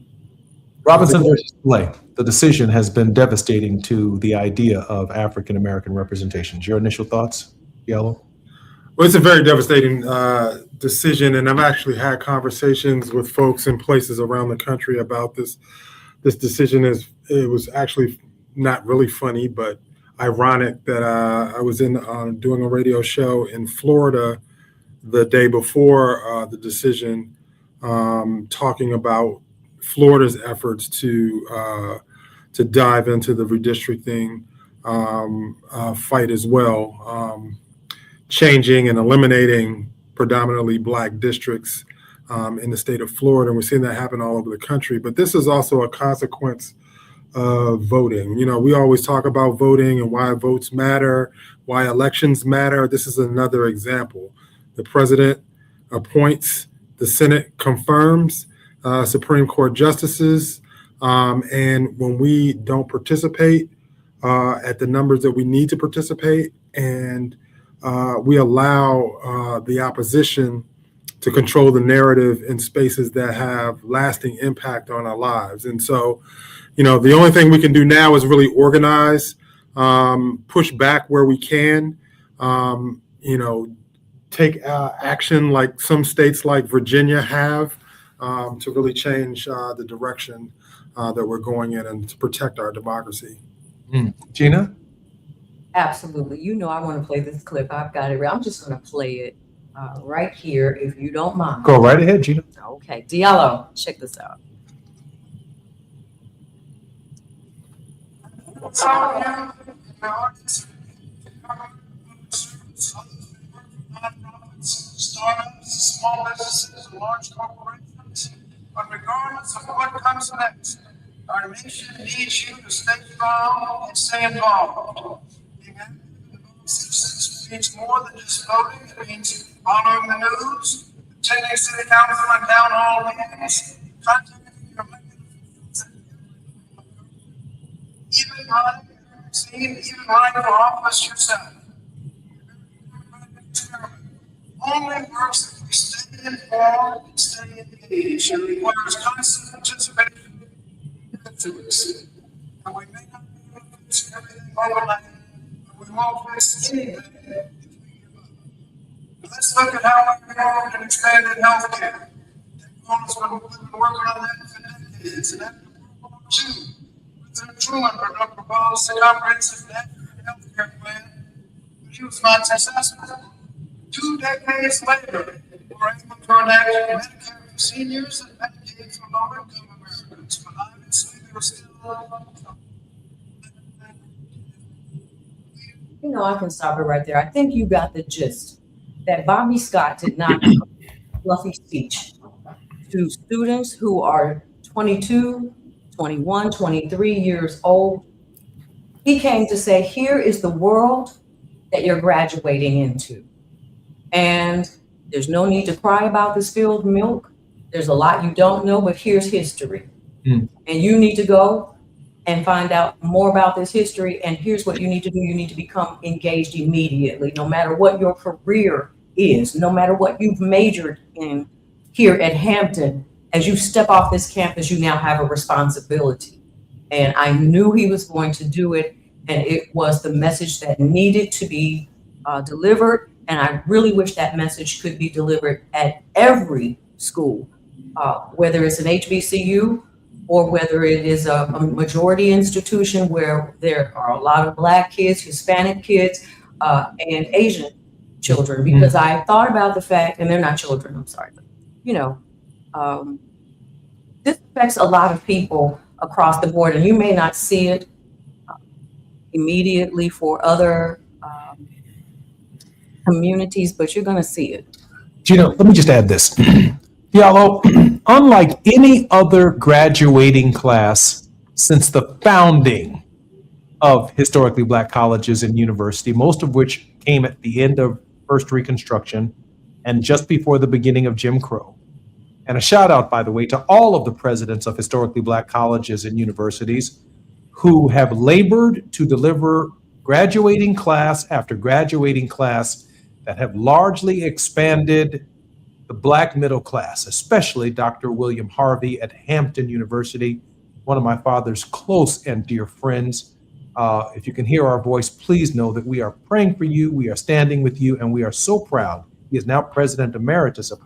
Robinson versus Slay. The decision has been devastating to the idea of African-American representation. Your initial thoughts, Diallo? Well, it's a very devastating decision, and I've actually had conversations with folks in places around the country about this. This decision it was actually not really funny, but ironic that I was doing a radio show in Florida the day before the decision, talking about Florida's efforts to dive into the redistricting fight as well. Changing and eliminating predominantly Black districts in the state of Florida. And we're seeing that happen all over the country. But this is also a consequence of voting. You know, we always talk about voting and why votes matter, why elections matter. This is another example. The president appoints, the Senate confirms Supreme Court justices. And when we don't participate at the numbers that we need to participate, and we allow the opposition to control the narrative in spaces that have lasting impact on our lives. And so, you know, the only thing we can do now is really organize, push back where we can, you know, take action like some states like Virginia have to really change the direction that we're going in and to protect our democracy. Gina? Absolutely. You know I want to play this clip. I've got it. I'm just going to play it right here, if you don't mind. Go right ahead, Gina. Okay. Diallo, check this out. all of you in the audience, nonprofits, startups, small businesses, and large corporations. But regardless of what comes next, our nation needs you to stay strong and stay involved. Being active in the citizens means more than just voting. It means following the news, attending city council and town hall meetings, contacting your elected officials, even running for office yourself. Only works if we stay informed and stay engaged. It requires constant participation and influence. And we may not be able to fix everything overnight, but we won't fix anything if we give up. Let's look at how we improved and expanded healthcare. We've been working on that for decades. And after World War II, President Truman proposed a comprehensive national healthcare plan, but he was not successful. 2 decades later, we're able to enact Medicare for seniors and Medicaid for low-income Americans, but obviously there was still You know, I can stop it right there. I think you got the gist that Bobby Scott did not give a fluffy speech to students who are 22, 21, 23 years old. He came to say, here is the world that you're graduating into. And there's no need to cry about the spilled milk. There's a lot you don't know, but here's history. And you need to go and find out more about this history. And here's what you need to do. You need to become engaged immediately, no matter what your career is, no matter what you've majored in here at Hampton. As you step off this campus, you now have a responsibility. And I knew he was going to do it. And it was the message that needed to be delivered. And I really wish that message could be delivered at every school, whether it's an HBCU or whether it is a majority institution where there are a lot of Black kids, Hispanic kids, and Asian children. Because I thought about the fact, and they're not children, I'm sorry, but, you know, this affects a lot of people across the board, and you may not see it immediately for other communities, but you're going to see it. Gina, let me just add this. Diallo, unlike any other graduating class since the founding of historically Black colleges and university, most of which came at the end of First Reconstruction and just before the beginning of Jim Crow. And a shout out, by the way, to all of the presidents of historically Black colleges and universities who have labored to deliver graduating class after graduating class that have largely expanded the Black middle class, especially Dr. William Harvey at Hampton University, one of my father's close and dear friends. If you can hear our voice, please know that we are praying for you, we are standing with you, and we are so proud. He is now President Emeritus of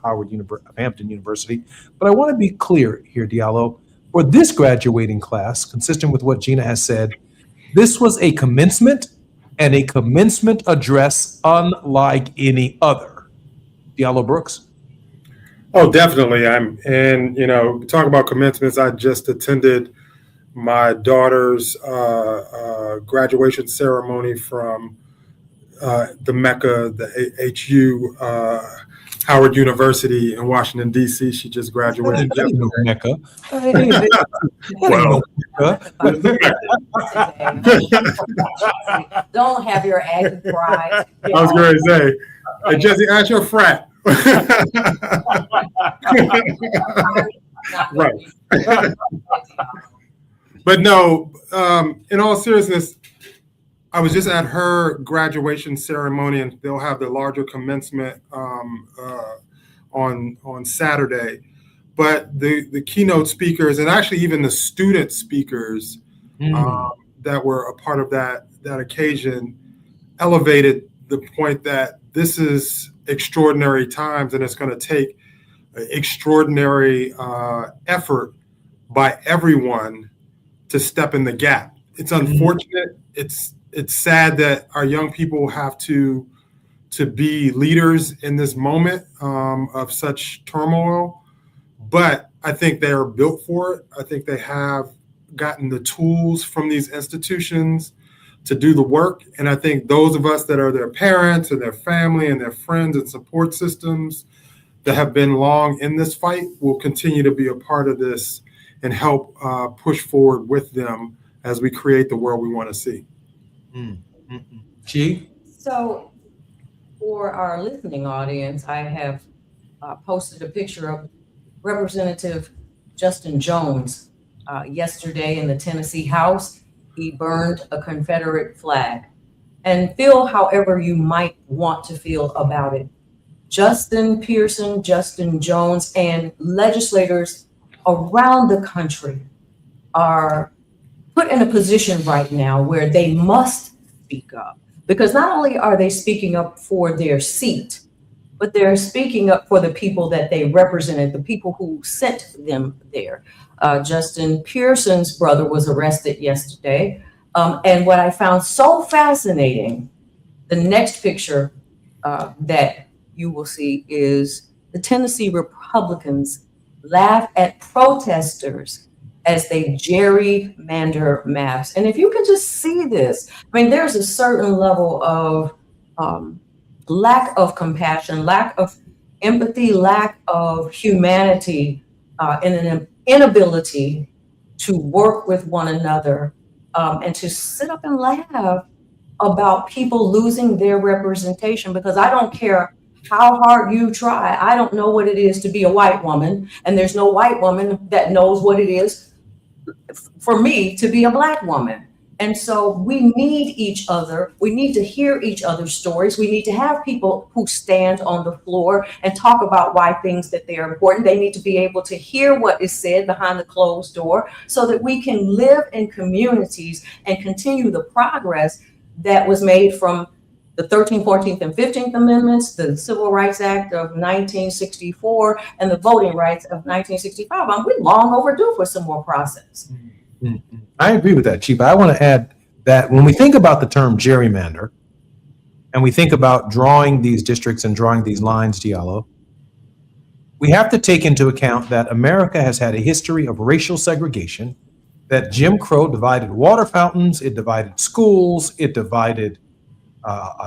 Hampton University. But I want to be clear here, Diallo, for this graduating class, consistent with what Gina has said, this was a commencement and a commencement address unlike any other. Diallo Brooks. Oh, definitely. Talk about commencements. I just attended my daughter's graduation ceremony from the Mecca, the HU, Howard University in Washington, D.C. She just graduated. Mecca. Well, Don't have your aggy pride. I was going to say, hey, Jesse, ask your frat. Right. But no, in all seriousness, I was just at her graduation ceremony, and they'll have the larger commencement on Saturday. But the keynote speakers, and actually even the student speakers that were a part of that occasion, elevated the point that this is extraordinary times, and it's going to take extraordinary effort by everyone to step in the gap. It's unfortunate. It's sad that our young people have to be leaders in this moment of such turmoil, but I think they are built for it. I think they have gotten the tools from these institutions to do the work. And I think those of us that are their parents and their family and their friends and support systems that have been long in this fight will continue to be a part of this and help push forward with them as we create the world we want to see. Chief? So for our listening audience, I have posted a picture of Representative Justin Jones yesterday in the Tennessee House. He burned a Confederate flag. And feel however you might want to feel about it. Justin Pearson, Justin Jones, and legislators around the country are put in a position right now where they must speak up. Because not only are they speaking up for their seat, but they're speaking up for the people that they represented, the people who sent them there. Justin Pearson's brother was arrested yesterday. And what I found so fascinating, the next picture that you will see is the Tennessee Republicans laugh at protesters as they gerrymander maps. And if you can just see this, I mean, there's a certain level of lack of compassion, lack of empathy, lack of humanity, and an inability to work with one another and to sit up and laugh about people losing their representation, because I don't care how hard you try. I don't know what it is to be a white woman, and there's no white woman that knows what it is for me to be a Black woman. And so we need each other. We need to hear each other's stories. We need to have people who stand on the floor and talk about why things that they are important. They need to be able to hear what is said behind the closed door so that we can live in communities and continue the progress that was made from the 13th, 14th, and 15th Amendments, the Civil Rights Act of 1964, and the Voting Rights of 1965. We're long overdue for some more process. I agree with that, Chief. I want to add that when we think about the term gerrymander, and we think about drawing these districts and drawing these lines, Diallo, we have to take into account that America has had a history of racial segregation, that Jim Crow divided water fountains, it divided schools, it divided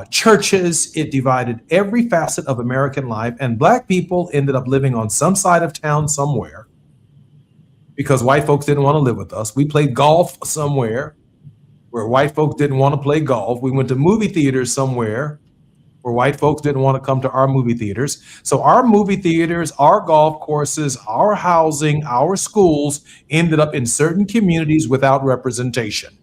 churches, it divided every facet of American life, and Black people ended up living on some side of town somewhere because white folks didn't want to live with us. We played golf somewhere where white folks didn't want to play golf. We went to movie theaters somewhere where white folks didn't want to come to our movie theaters. So our movie theaters, our golf courses, our housing, our schools ended up in certain communities without representation.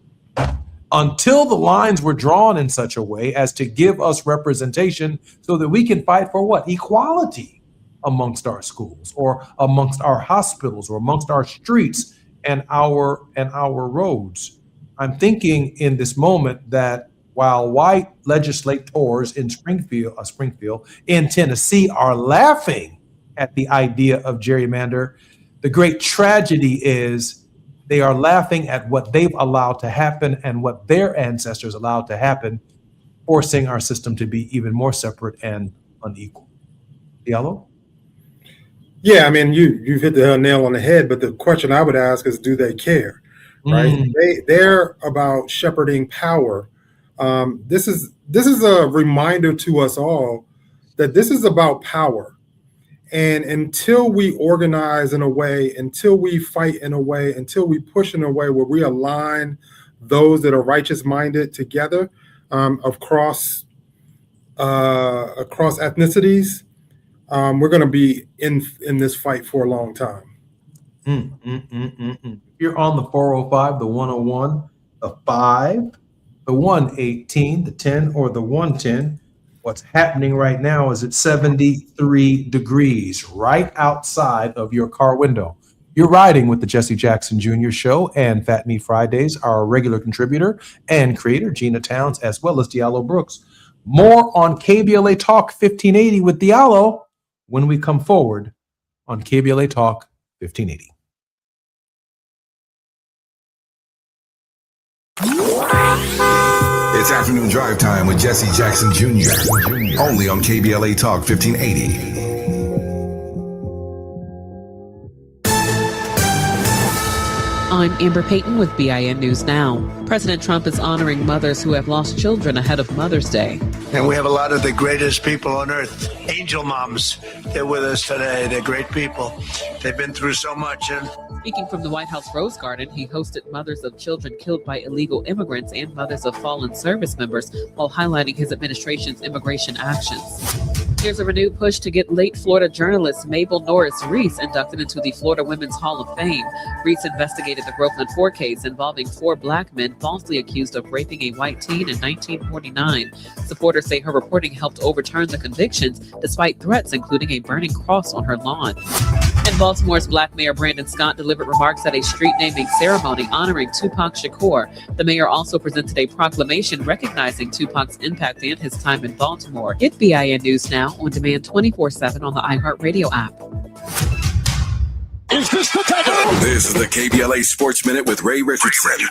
Until the lines were drawn in such a way as to give us representation so that we can fight for what? Equality amongst our schools or amongst our hospitals or amongst our streets and our roads. I'm thinking in this moment that while white legislators in Springfield, in Tennessee are laughing at the idea of gerrymander, the great tragedy is they are laughing at what they've allowed to happen and what their ancestors allowed to happen, forcing our system to be even more separate and unequal. Diallo? Yeah, I mean, you've hit the nail on the head, but the question I would ask is, do they care? Right? They're about shepherding power. This is a reminder to us all that this is about power. And until we organize in a way, until we fight in a way, until we push in a way where we align those that are righteous minded together across ethnicities, we're going to be in this fight for a long time. You're on the 405, the 101, the 5, the 118, the 10, or the 110. What's happening right now is it's 73 degrees right outside of your car window. You're riding with the Jesse Jackson Jr. Show and Fat Meat Fridays, our regular contributor and creator, Gina Towns, as well as Diallo Brooks. More on KBLA Talk 1580 with Diallo when we come forward on KBLA Talk 1580. It's afternoon drive time with Jesse Jackson Jr. Only on KBLA Talk 1580. I'm Amber Payton with BIN News Now. President Trump is honoring mothers who have lost children ahead of Mother's Day. And we have a lot of the greatest people on earth, angel moms. They're with us today. They're great people. They've been through so much. And Speaking from the White House Rose Garden, he hosted mothers of children killed by illegal immigrants and mothers of fallen service members while highlighting his administration's immigration actions. Here's a renewed push to get late Florida journalist Mabel Norris Reese inducted into the Florida Women's Hall of Fame. Reese investigated the Groveland 4 case involving 4 black men falsely accused of raping a white teen in 1949. Supporters say her reporting helped overturn the convictions despite threats, including a burning cross on her lawn. And Baltimore's Black Mayor Brandon Scott delivered remarks at a street naming ceremony honoring Tupac Shakur. The mayor also presented a proclamation recognizing Tupac's impact and his time in Baltimore. Get BIN News Now on demand 24/7 on the iHeartRadio app. This is the KBLA Sports Minute with Ray Richardson.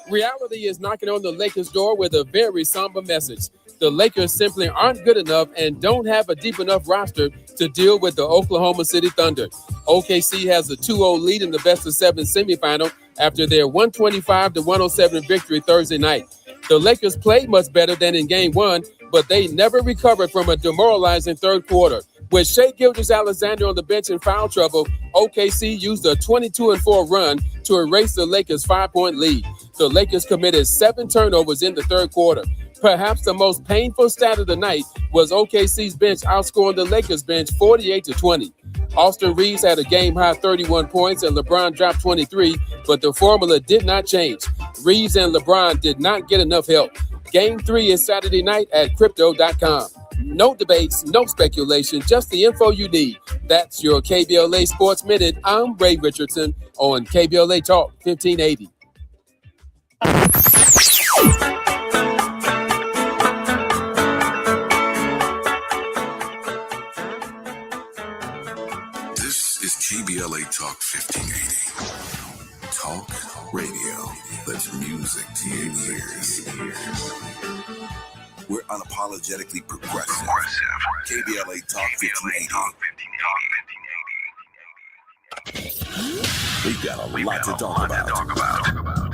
Reality is knocking on the Lakers' door with a very somber message. The Lakers simply aren't good enough and don't have a deep enough roster to deal with the Oklahoma City Thunder. OKC has a 2-0 lead in the best-of-7 semifinal after their 125-107 victory Thursday night. The Lakers played much better than in Game 1, but they never recovered from a demoralizing third quarter. With Shai Gilgeous-Alexander on the bench in foul trouble, OKC used a 22-4 run to erase the Lakers' 5-point lead. The Lakers committed 7 turnovers in the third quarter. Perhaps the most painful stat of the night was OKC's bench outscoring the Lakers bench 48-20. Austin Reeves had a game-high 31 points and LeBron dropped 23, but the formula did not change. Reeves and LeBron did not get enough help. Game 3 is Saturday night at Crypto.com. No debates, no speculation, just the info you need. That's your KBLA Sports Minute. I'm Ray Richardson on KBLA Talk 1580. This is KBLA Talk 1580. Talk radio that's music to your ears. We're unapologetically progressive. KBLA Talk 1580. We've got a lot to talk about.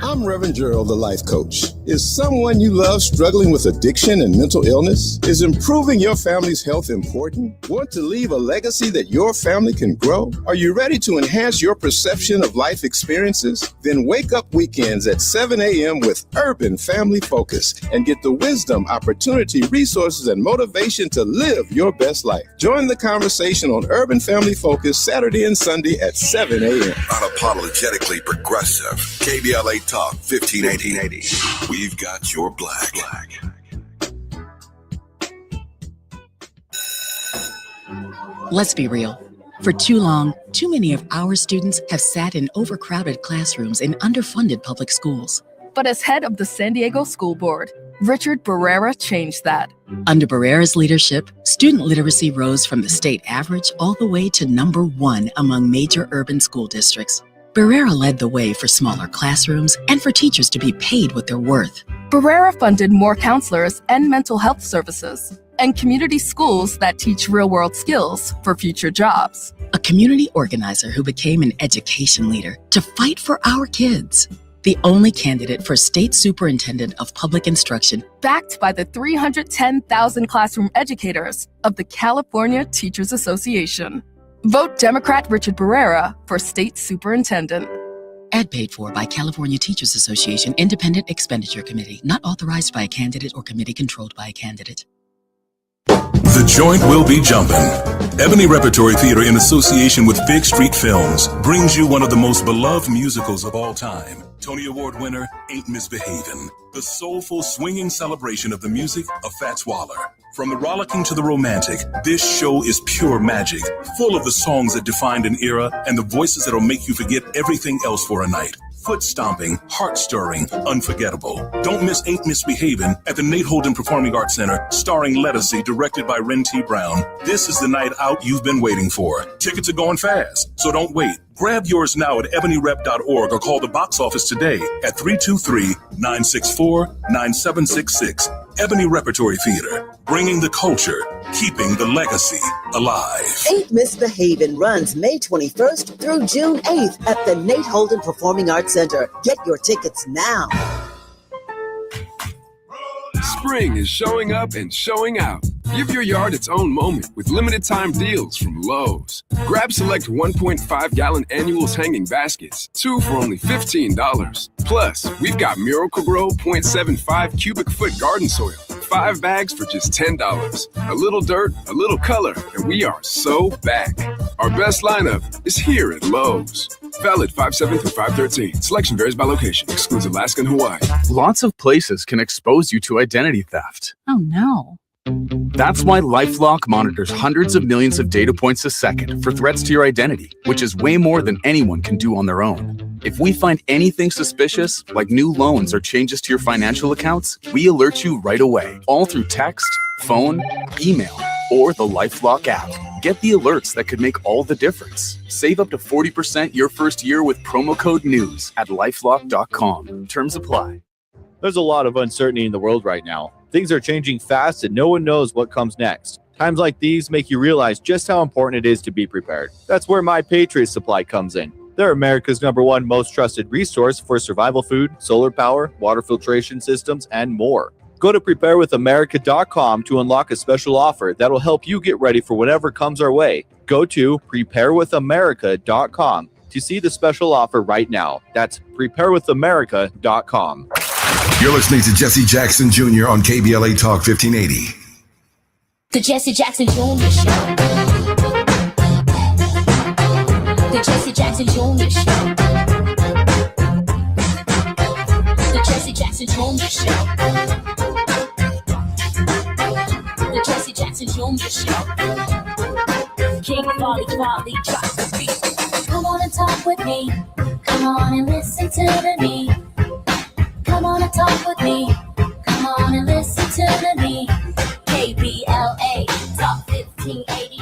I'm Reverend Gerald, the life coach. Is someone you love struggling with addiction and mental illness? Is improving your family's health important? Want to leave a legacy that your family can grow? Are you ready to enhance your perception of life experiences? Then wake up weekends at 7 a.m. with Urban Family Focus and get the wisdom, opportunity, resources, and motivation to live your best life. Join the conversation on Urban Family Focus Saturday and Sunday at 7 a.m. Unapologetically progressive. KBLA Talk 1580. We've got your black. Let's be real. For too long, too many of our students have sat in overcrowded classrooms in underfunded public schools. But as head of the San Diego School Board, Richard Barrera changed that. Under Barrera's leadership, student literacy rose from the state average all the way to #1 among major urban school districts. Barrera led the way for smaller classrooms and for teachers to be paid what they're worth. Barrera funded more counselors and mental health services, and community schools that teach real-world skills for future jobs. A community organizer who became an education leader to fight for our kids. The only candidate for state superintendent of public instruction. Backed by the 310,000 classroom educators of the California Teachers Association. Vote Democrat Richard Barrera for state superintendent. Ad paid for by California Teachers Association Independent Expenditure Committee, not authorized by a candidate or committee controlled by a candidate. The joint will be jumping. Ebony Repertory Theater, in association with Fig Street Films, brings you one of the most beloved musicals of all time. Tony Award winner, Ain't Misbehavin'. The soulful, swinging celebration of the music of Fats Waller. From the rollicking to the romantic, this show is pure magic, full of the songs that defined an era and the voices that'll make you forget everything else for a night. Foot-stomping, heart-stirring, unforgettable. Don't miss Ain't Misbehavin' at the Nate Holden Performing Arts Center, starring Lettucey, directed by Ren T. Brown. This is the night out you've been waiting for. Tickets are going fast, so don't wait. Grab yours now at ebonyrep.org or call the box office today at 323-964-9766. Ebony Repertory Theater, bringing the culture keeping the legacy alive. Ain't Misbehavin' runs May 21st through June 8th at the Nate Holden Performing Arts Center. Get your tickets now. Spring is showing up and showing out. Give your yard its own moment with limited time deals from Lowe's. Grab select 1.5-gallon annuals hanging baskets, 2 for only $15. Plus, we've got Miracle-Gro 0.75 cubic foot garden soil, 5 bags for just $10. A little dirt, a little color, and we are so back. Our best lineup is here at Lowe's. Valid 5/7 through 5/13. Selection varies by location. Excludes Alaska and Hawaii. Lots of places can expose you to identity theft. Oh no. That's why LifeLock monitors hundreds of millions of data points a second for threats to your identity, which is way more than anyone can do on their own. If we find anything suspicious, like new loans or changes to your financial accounts, we alert you right away, all through text, phone, email, or the LifeLock app. Get the alerts that could make all the difference. Save up to 40% your first year with promo code NEWS at lifelock.com. Terms apply. There's a lot of uncertainty in the world right now. Things are changing fast and no one knows what comes next. Times like these make you realize just how important it is to be prepared. That's where My Patriot Supply comes in. They're America's #1 most trusted resource for survival food, solar power, water filtration systems, and more. Go to preparewithamerica.com to unlock a special offer that'll help you get ready for whatever comes our way. Go to preparewithamerica.com to see the special offer right now. That's preparewithamerica.com. You're listening to Jesse Jackson Jr. on KBLA Talk 1580. The Jesse Jackson Jr. Show. The Jesse Jackson Jr. Show. The Jesse Jackson Jr. Show. The Jesse Jackson Jr. Show. King Volley drops the beat. Come on and talk with me. Come on and listen to me. Come on and talk with me. Come on and listen to me. KBLA Talk 1580.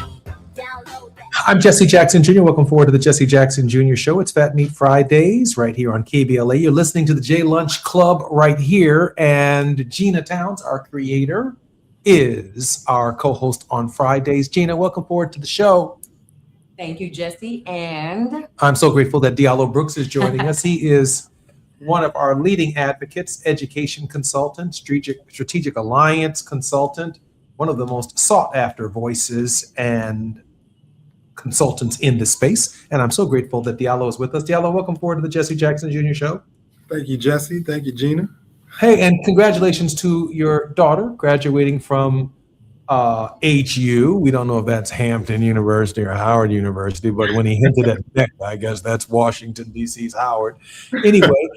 Download that. I'm Jesse Jackson Jr. Welcome forward to the Jesse Jackson Jr. Show. It's Fat Meat Fridays right here on KBLA. You're listening to the J Lunch Club right here. And Gina Towns, our creator, is our co-host on Fridays. Gina, welcome forward to the show. Thank you, Jesse. And I'm so grateful that Diallo Brooks is joining us. He is one of our leading advocates, education consultant, strategic alliance consultant, one of the most sought after voices and consultants in this space. And I'm so grateful that Diallo is with us. Diallo, welcome forward to the Jesse Jackson Jr. Show. Thank you, Jesse. Thank you, Gina. Hey, and congratulations to your daughter graduating from HU. We don't know if that's Hampton University or Howard University, but when he hinted at Nick, I guess that's Washington, D.C.'s Howard. Anyway,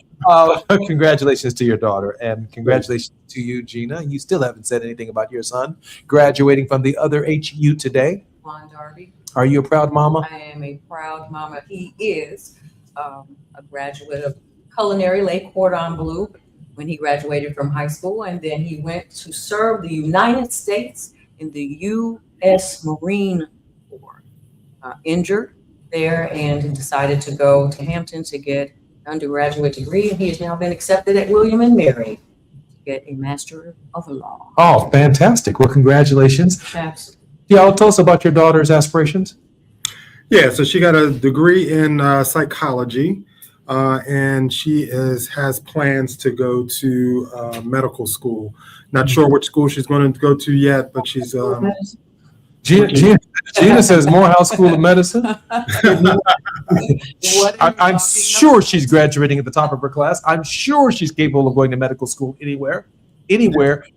congratulations to your daughter, and congratulations to you, Gina. You still haven't said anything about your son graduating from the other HU today. Juan Darby. Are you a proud mama? I am a proud mama. He is a graduate of culinary Lake Cordon Bleu when he graduated from high school, and then he went to serve the United States in the U.S. Marine Corps. Injured there and decided to go to Hampton to get an undergraduate degree, and he has now been accepted at William and Mary to get a Master of Law. Oh, fantastic. Well, congratulations. Absolutely. Yeah, tell us about your daughter's aspirations. Yeah, so she got a degree in psychology, and she has plans to go to medical school. Not sure which school she's going to go to yet, but she's Gina says Morehouse School of Medicine. I'm sure she's graduating at the top of her class. I'm sure she's capable of going to medical school anywhere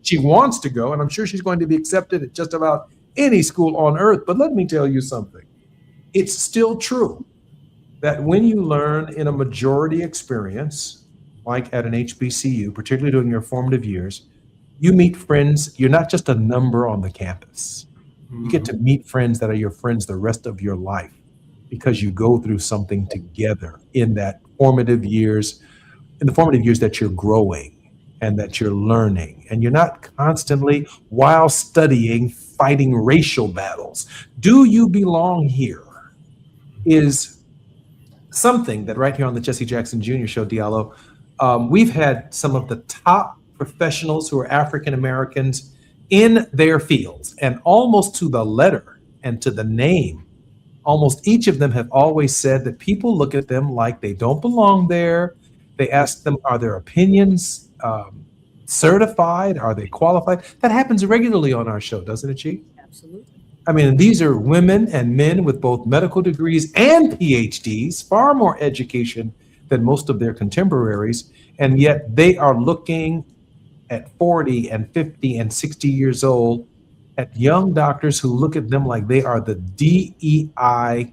she wants to go, and I'm sure she's going to be accepted at just about any school on earth. But let me tell you something. It's still true that when you learn in a majority experience, like at an HBCU, particularly during your formative years, you meet friends. You're not just a number on the campus. You get to meet friends that are your friends the rest of your life because you go through something together in that formative years, in the formative years that you're growing and that you're learning. And you're not constantly, while studying, fighting racial battles. Do you belong here is something that right here on the Jesse Jackson Jr. Show, Diallo, we've had some of the top professionals who are African Americans in their fields, and almost to the letter and to the name, almost each of them have always said that people look at them like they don't belong there. They ask them, are their opinions certified? Are they qualified? That happens regularly on our show, doesn't it, Chief? Absolutely. I mean, these are women and men with both medical degrees and PhDs, far more education than most of their contemporaries, and yet they are looking at 40 and 50 and 60 years old at young doctors who look at them like they are the DEI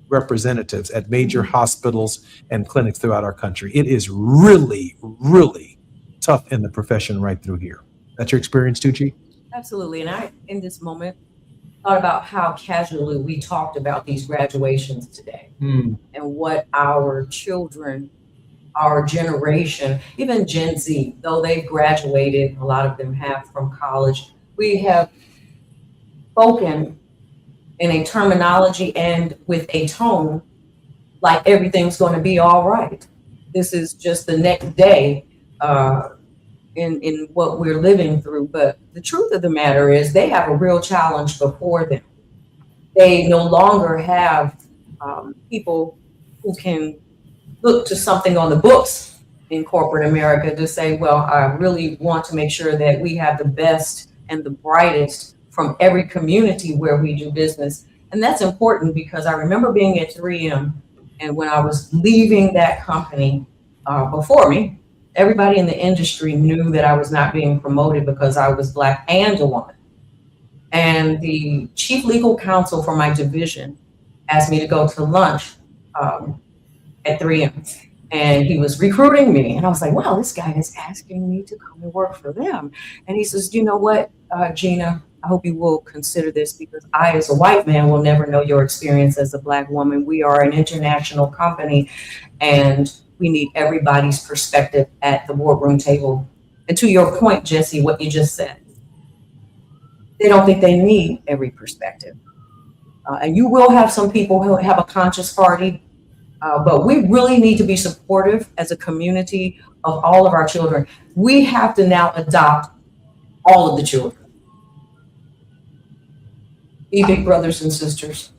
representatives at major hospitals and clinics throughout our country. It is really, really tough in the profession right through here. That's your experience too, Chief? Absolutely. And I, in this moment, thought about how casually we talked about these graduations today and what our children, our generation, even Gen Z, though they've graduated, a lot of them have from college, we have spoken in a terminology and with a tone like everything's going to be all right. This is just the next day in what we're living through. But the truth of the matter is they have a real challenge before them. They no longer have people who can look to something on the books in corporate America to say, well, I really want to make sure that we have the best and the brightest from every community where we do business. And that's important because I remember being at 3M, and when I was leaving that company before me, everybody in the industry knew that I was not being promoted because I was Black and a woman. And the chief legal counsel for my division asked me to go to lunch at 3M. And he was recruiting me. And I was like, wow, this guy is asking me to come and work for them. And he says, you know what, Gina, I hope you will consider this because I, as a white man, will never know your experience as a Black woman. We are an international company and we need everybody's perspective at the boardroom table. And to your point, Jesse, what you just said, they don't think they need every perspective. And you will have some people who have a conscious party, but we really need to be supportive as a community of all of our children. We have to now adopt all of the children. Be big brothers and sisters.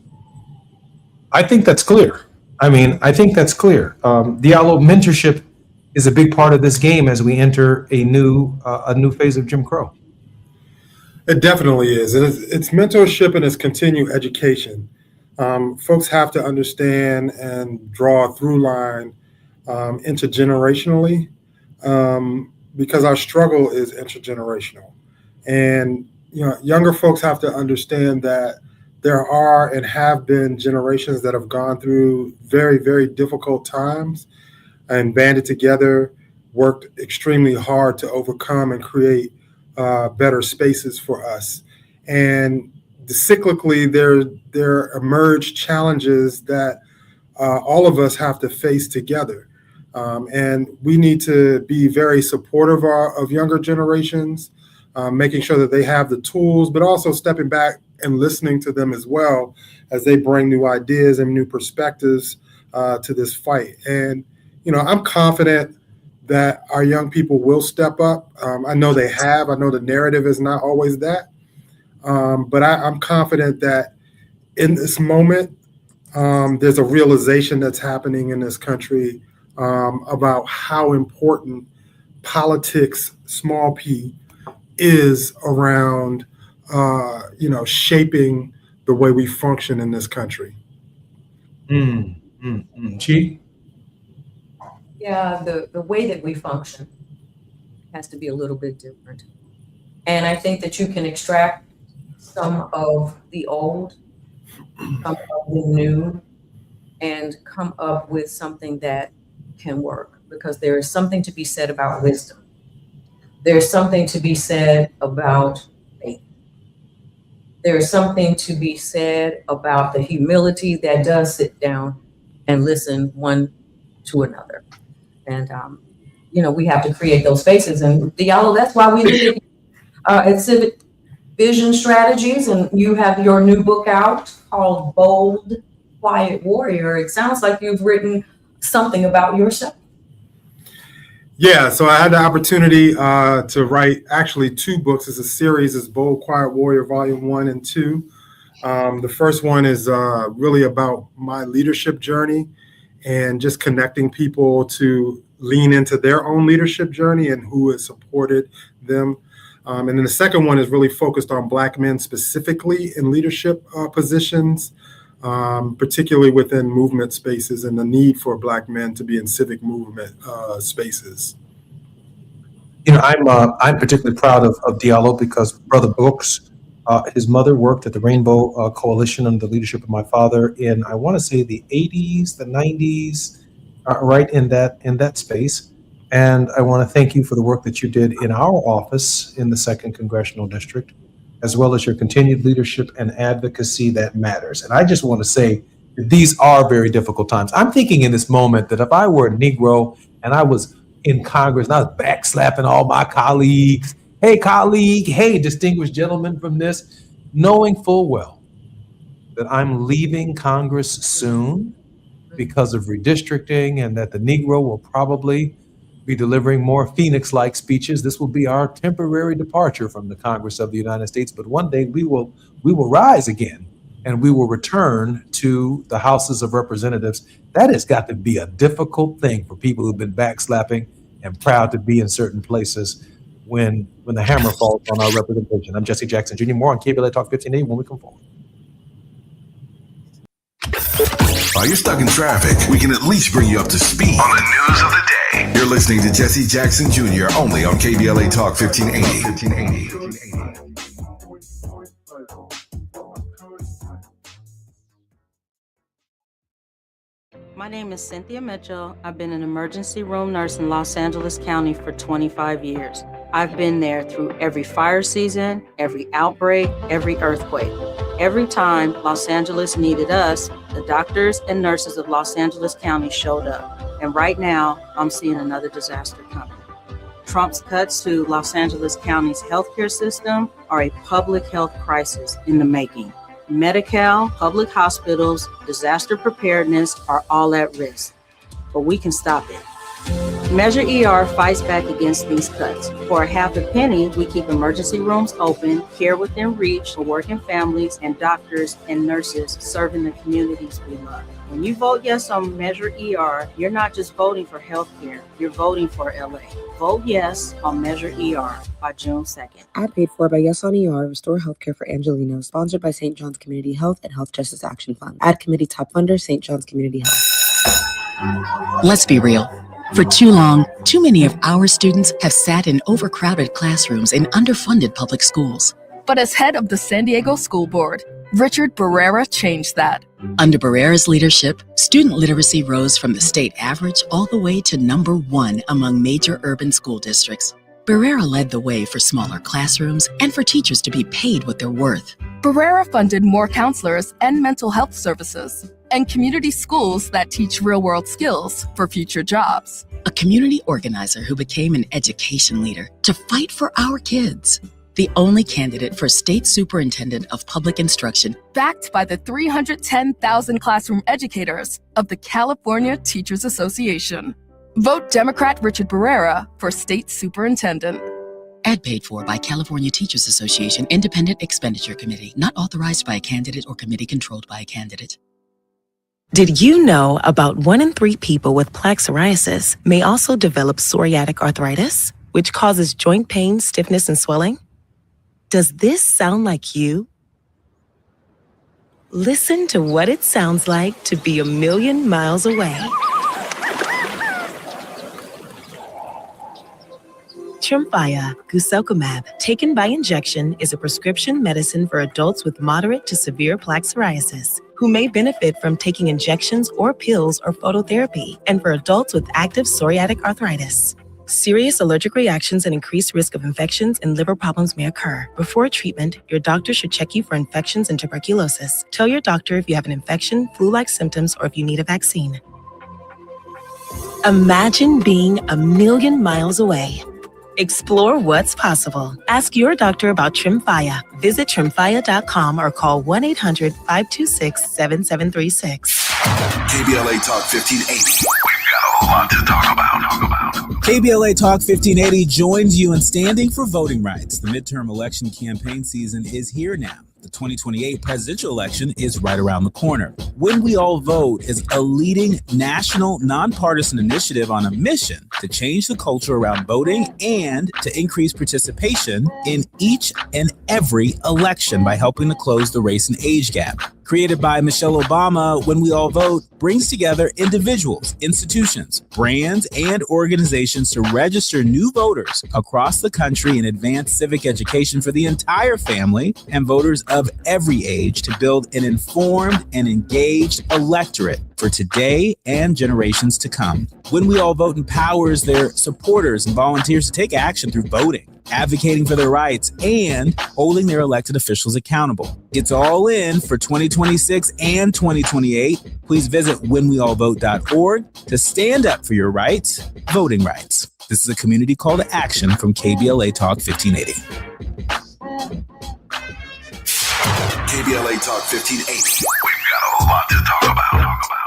I think that's clear. I think that's clear. Diallo, mentorship is a big part of this game as we enter a new phase of Jim Crow. It definitely is. It's mentorship and it's continued education. Folks have to understand and draw a through line intergenerationally because our struggle is intergenerational. And younger folks have to understand that there are and have been generations that have gone through very, very difficult times and banded together, worked extremely hard to overcome and create better spaces for us. And cyclically, there emerge challenges that all of us have to face together. And we need to be very supportive of younger generations, making sure that they have the tools, but also stepping back and listening to them as well as they bring new ideas and new perspectives to this fight. And, I'm confident that our young people will step up. I know they have. I know the narrative is not always that. But I'm confident that in this moment, there's a realization that's happening in this country about how important politics, small p, is around, shaping the way we function in this country. Chief? Yeah, the way that we function has to be a little bit different. And I think that you can extract some of the old, some of the new, and come up with something that can work because there is something to be said about wisdom. There's something to be said about faith. There's something to be said about the humility that does sit down and listen one to another. And, we have to create those spaces. And Diallo, that's why we did it at Civic Vision Strategies. And you have your new book out called Bold, Quiet Warrior. It sounds like you've written something about yourself. Yeah, so I had the opportunity to write actually 2 books. It's a series. It's Bold Quiet Warrior Volume 1 and 2. The first one is really about my leadership journey and just connecting people to lean into their own leadership journey and who has supported them. And then the second one is really focused on Black men specifically in leadership positions, particularly within movement spaces and the need for Black men to be in civic movement spaces. You know, I'm particularly proud of Diallo because Brother Brooks, his mother worked at the Rainbow Coalition under the leadership of my father in, I want to say, the 80s, the 90s, right in that space. And I want to thank you for the work that you did in our office in the 2nd Congressional District, as well as your continued leadership and advocacy that matters. And I just want to say that these are very difficult times. I'm thinking in this moment that if I were a Negro and I was in Congress and I was backslapping all my colleagues, hey colleague, hey distinguished gentleman from this, knowing full well that I'm leaving Congress soon because of redistricting and that the Negro will probably be delivering more Phoenix-like speeches. This will be our temporary departure from the Congress of the United States, but one day we will rise again and we will return to the houses of representatives. That has got to be a difficult thing for people who've been backslapping and proud to be in certain places when the hammer falls on our representation. I'm Jesse Jackson Jr. More on KBLA Talk 1580 when we come forward. While you're stuck in traffic, we can at least bring you up to speed on the news of the day. You're listening to Jesse Jackson Jr. only on KBLA Talk 1580. My name is Cynthia Mitchell. I've been an emergency room nurse in Los Angeles County for 25 years. I've been there through every fire season, every outbreak, every earthquake. Every time Los Angeles needed us, the doctors and nurses of Los Angeles County showed up. And right now, I'm seeing another disaster coming. Trump's cuts to Los Angeles County's healthcare system are a public health crisis in the making. Medi-Cal, public hospitals, disaster preparedness are all at risk, but we can stop it. Measure ER fights back against these cuts. For a half a penny, we keep emergency rooms open, care within reach for working families, and doctors and nurses serving the communities we love. When you vote yes on Measure ER, you're not just voting for healthcare, you're voting for LA. Vote yes on Measure ER by June 2nd. Ad paid for by Yes on ER, Restore Healthcare for Angelenos, sponsored by St. John's Community Health and Health Justice Action Fund. Ad committee top funder, St. John's Community Health. Let's be real. For too long, too many of our students have sat in overcrowded classrooms in underfunded public schools. But as head of the San Diego School Board, Richard Barrera changed that. Under Barrera's leadership, student literacy rose from the state average all the way to #1 among major urban school districts. Barrera led the way for smaller classrooms and for teachers to be paid what they're worth. Barrera funded more counselors and mental health services, and community schools that teach real-world skills for future jobs. A community organizer who became an education leader to fight for our kids. The only candidate for state superintendent of public instruction, backed by the 310,000 classroom educators of the California Teachers Association. Vote Democrat Richard Barrera for state superintendent. Ad paid for by California Teachers Association Independent Expenditure Committee, not authorized by a candidate or committee controlled by a candidate. Did you know about 1 in 3 people with plaque psoriasis may also develop psoriatic arthritis, which causes joint pain, stiffness, and swelling? Does this sound like you? Listen to what it sounds like to be a million miles away. Tremfya, guselkumab, taken by injection, is a prescription medicine for adults with moderate to severe plaque psoriasis who may benefit from taking injections or pills or phototherapy, and for adults with active psoriatic arthritis. Serious allergic reactions and increased risk of infections and liver problems may occur. Before treatment, your doctor should check you for infections and tuberculosis. Tell your doctor if you have an infection, flu-like symptoms, or if you need a vaccine. Imagine being a million miles away. Explore what's possible. Ask your doctor about Tremfya. Visit Tremfya.com or call 1-800-526-7736. KBLA Talk 1580. We've got a lot to talk about. KBLA Talk 1580 joins you in standing for voting rights. The midterm election campaign season is here now. The 2028 presidential election is right around the corner. When We All Vote is a leading national nonpartisan initiative on a mission to change the culture around voting and to increase participation in each and every election by helping to close the race and age gap. Created by Michelle Obama, When We All Vote brings together individuals, institutions, brands, and organizations to register new voters across the country and advance civic education for the entire family and voters of every age to build an informed and engaged electorate for today and generations to come. When We All Vote empowers their supporters and volunteers to take action through voting, advocating for their rights, and holding their elected officials accountable. It's all in for 2026 and 2028. Please visit whenweallvote.org to stand up for your rights, voting rights. This is a community call to action from KBLA Talk 1580. KBLA Talk 1580. We've got a lot to talk about.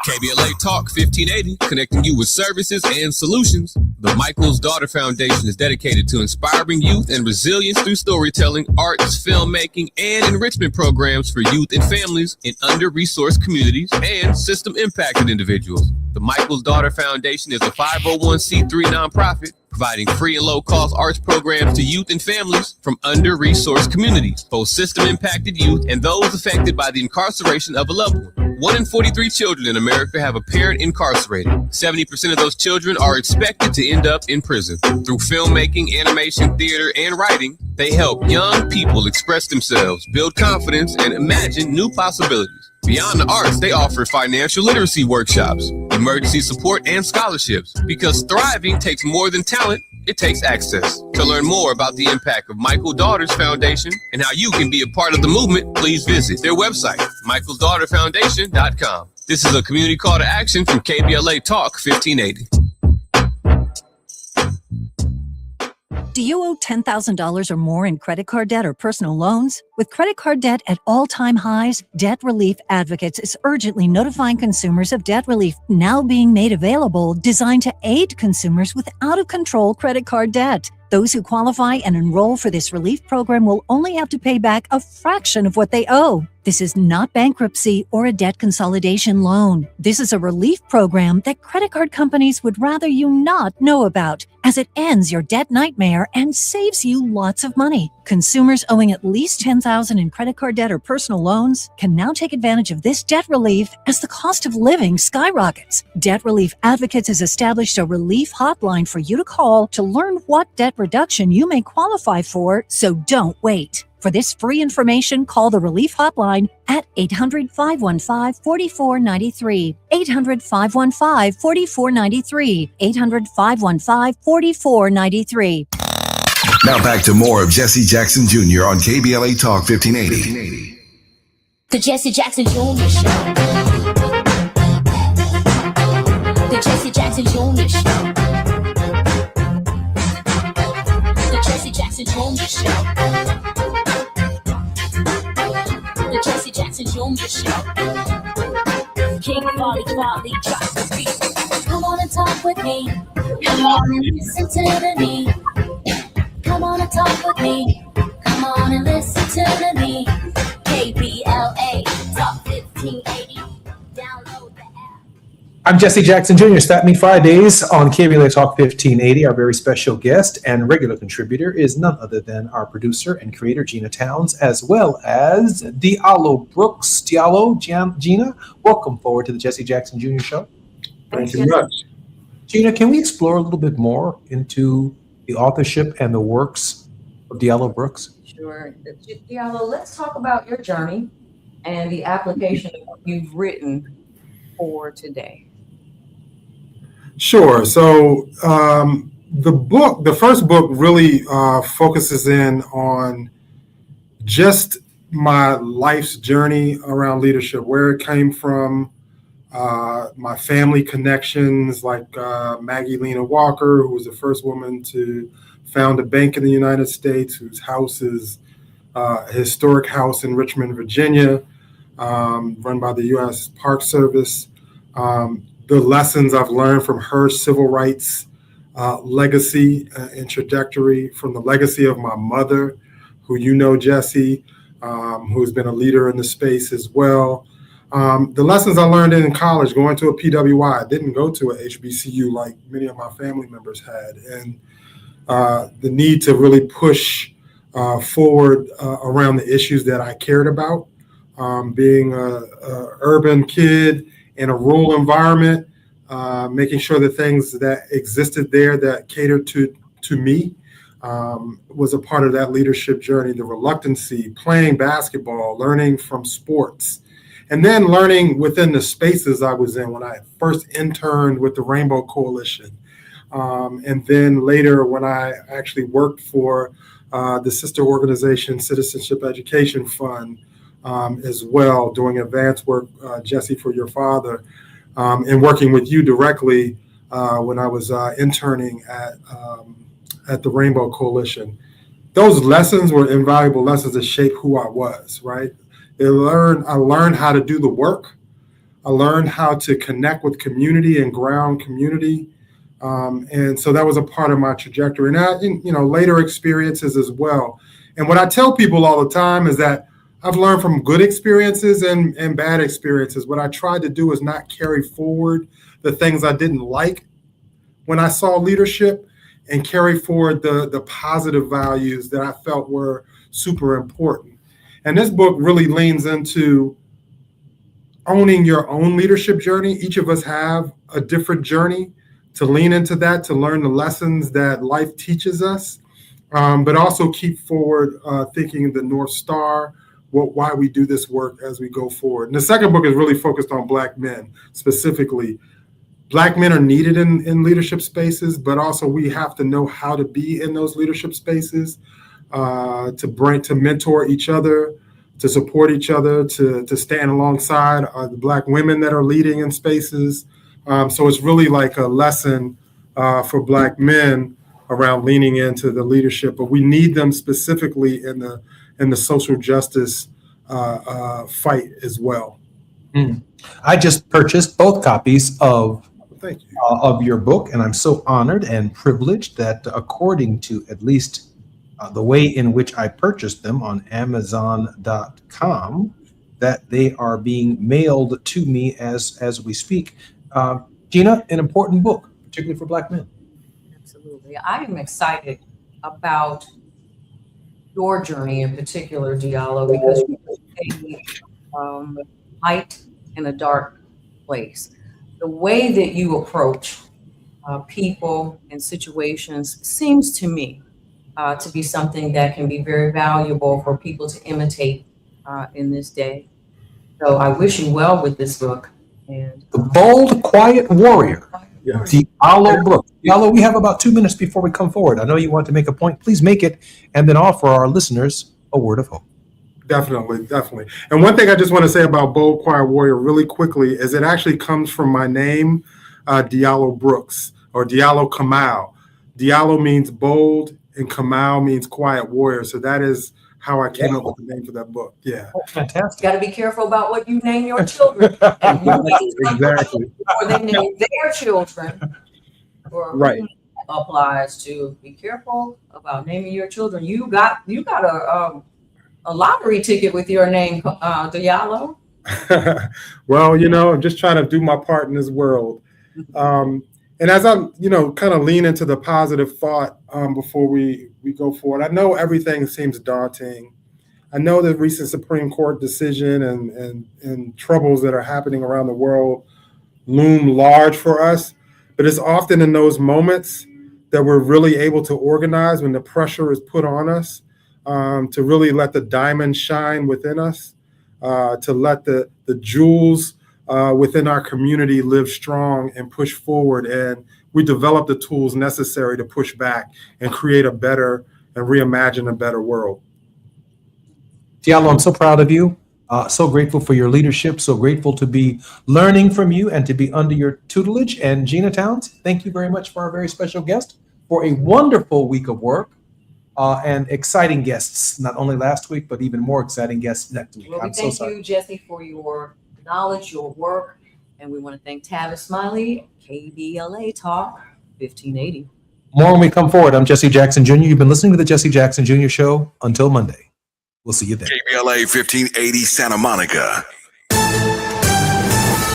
KBLA Talk 1580, connecting you with services and solutions. The Michael's Daughter Foundation is dedicated to inspiring youth and resilience through storytelling, arts, filmmaking, and enrichment programs for youth and families in under-resourced communities and system-impacted individuals. The Michael's Daughter Foundation is a 501c3 nonprofit providing free and low-cost arts programs to youth and families from under-resourced communities, both system-impacted youth and those affected by the incarceration of a loved one. 1 in 43 children in America have a parent incarcerated. 70% of those children are expected to end up in prison. Through filmmaking, animation, theater, and writing, they help young people express themselves, build confidence, and imagine new possibilities. Beyond the arts, they offer financial literacy workshops, emergency support, and scholarships. Because thriving takes more than talent, it takes access. To learn more about the impact of Michael Daughters Foundation and how you can be a part of the movement, please visit their website, michaelsdaughterfoundation.com. This is a community call to action from KBLA Talk 1580. Do you owe $10,000 or more in credit card debt or personal loans? With credit card debt at all-time highs, Debt Relief Advocates is urgently notifying consumers of debt relief now being made available, designed to aid consumers with out-of-control credit card debt. Those who qualify and enroll for this relief program will only have to pay back a fraction of what they owe. This is not bankruptcy or a debt consolidation loan. This is a relief program that credit card companies would rather you not know about, as it ends your debt nightmare and saves you lots of money. Consumers owing at least $10,000 in credit card debt or personal loans can now take advantage of this debt relief as the cost of living skyrockets. Debt Relief Advocates has established a relief hotline for you to call to learn what debt reduction you may qualify for, so don't wait. For this free information, call the Relief Hotline at 800-515-4493, 800-515-4493, 800-515-4493. Now back to more of Jesse Jackson Jr. on KBLA Talk 1580. The Jesse Jackson Jr. Show. The Jesse Jackson Jr. Show. The Jesse Jackson Jr. Show. The Jesse Jackson Jr. Show. King Volley, drop the beat. Come on and talk with me. Come on and listen to me. Come on and talk with me. Come on and listen to me. KBLA Talk 1580. Download the app. I'm Jesse Jackson Jr. Stat Me Fridays on KBLA Talk 1580. Our very special guest and regular contributor is none other than our producer and creator, Gina Towns, as well as Diallo Brooks. Diallo, Gina, welcome forward to the Jesse Jackson Jr. Show. Thank you much. Gina, can we explore a little bit more into the authorship and the works of Diallo Brooks? Sure. Diallo, let's talk about your journey and the application of what you've written for today. Sure. So the first book really focuses in on just my life's journey around leadership, where it came from, my family connections, like Maggie Lena Walker, who was the first woman to found a bank in the United States, whose house is a historic house in Richmond, Virginia, run by the U.S. Park Service. The lessons I've learned from her civil rights legacy and trajectory, from the legacy of my mother, who you know, Jesse, who's been a leader in the space as well. The lessons I learned in college, going to a PWI. I didn't go to a HBCU like many of my family members had, and the need to really push forward around the issues that I cared about. Being a urban kid in a rural environment, making sure the things that existed there that catered to me was a part of that leadership journey. The reluctancy, playing basketball, learning from sports, and then learning within the spaces I was in when I first interned with the Rainbow Coalition. And then later when I actually worked for the sister organization Citizenship Education Fund as well, doing advanced work, Jesse, for your father, and working with you directly when I was interning at the Rainbow Coalition. Those lessons were invaluable lessons that shaped who I was, right? I learned how to do the work. I learned how to connect with community and ground community. And so that was a part of my trajectory, and later experiences as well. And what I tell people all the time is that I've learned from good experiences and bad experiences. What I tried to do is not carry forward the things I didn't like when I saw leadership, and carry forward the positive values that I felt were super important. And this book really leans into owning your own leadership journey. Each of us have a different journey, to lean into that, to learn the lessons that life teaches us, but also keep forward thinking the North Star, why we do this work as we go forward. And the second book is really focused on Black men specifically. Black men are needed in leadership spaces, but also we have to know how to be in those leadership spaces, to mentor each other, to support each other, to stand alongside the Black women that are leading in spaces. So it's really like a lesson for Black men around leaning into the leadership, but we need them specifically in the social justice fight as well. I just purchased both copies of Thank you. Of your book, and I'm so honored and privileged that, according to at least the way in which I purchased them on Amazon.com, that they are being mailed to me as we speak. Gina, an important book, particularly for Black men. Absolutely. I am excited about your journey in particular, Diallo, because you have light in a dark place. The way that you approach people and situations seems to me to be something that can be very valuable for people to imitate in this day. So I wish you well with this book. And The Bold, Quiet Warrior, Diallo Brooks. Diallo, we have about 2 minutes before we come forward. I know you want to make a point. Please make it, and then offer our listeners a word of hope. Definitely. And one thing I just want to say about Bold, Quiet Warrior really quickly is it actually comes from my name, Diallo Brooks, or Diallo Kamal. Diallo means bold, and Kamal means quiet warrior. So that is how I came up with the name for that book. Yeah. Oh, fantastic. got to be careful about what you name your children. Exactly. Or they name their children. Right. Applies to be careful about naming your children. You got a lottery ticket with your name, Diallo. Well, I'm just trying to do my part in this world. And as I'm, kind of lean into the positive thought before we go forward, I know everything seems daunting. I know the recent Supreme Court decision and troubles that are happening around the world loom large for us, but it's often in those moments that we're really able to organize when the pressure is put on us. To really let the diamond shine within us, to let the jewels within our community live strong and push forward. And we develop the tools necessary to push back and create a better and reimagine a better world. Diallo, I'm so proud of you. So grateful for your leadership. So grateful to be learning from you and to be under your tutelage. And Gina Towns, thank you very much for our very special guest for a wonderful week of work. And exciting guests, not only last week, but even more exciting guests next week. Well, we thank you, Jesse, for your knowledge, your work, and we want to thank Tavis Smiley, KBLA Talk 1580. More when we come forward. I'm Jesse Jackson Jr. You've been listening to the Jesse Jackson Jr. Show. Until Monday. We'll see you then. KBLA 1580 Santa Monica.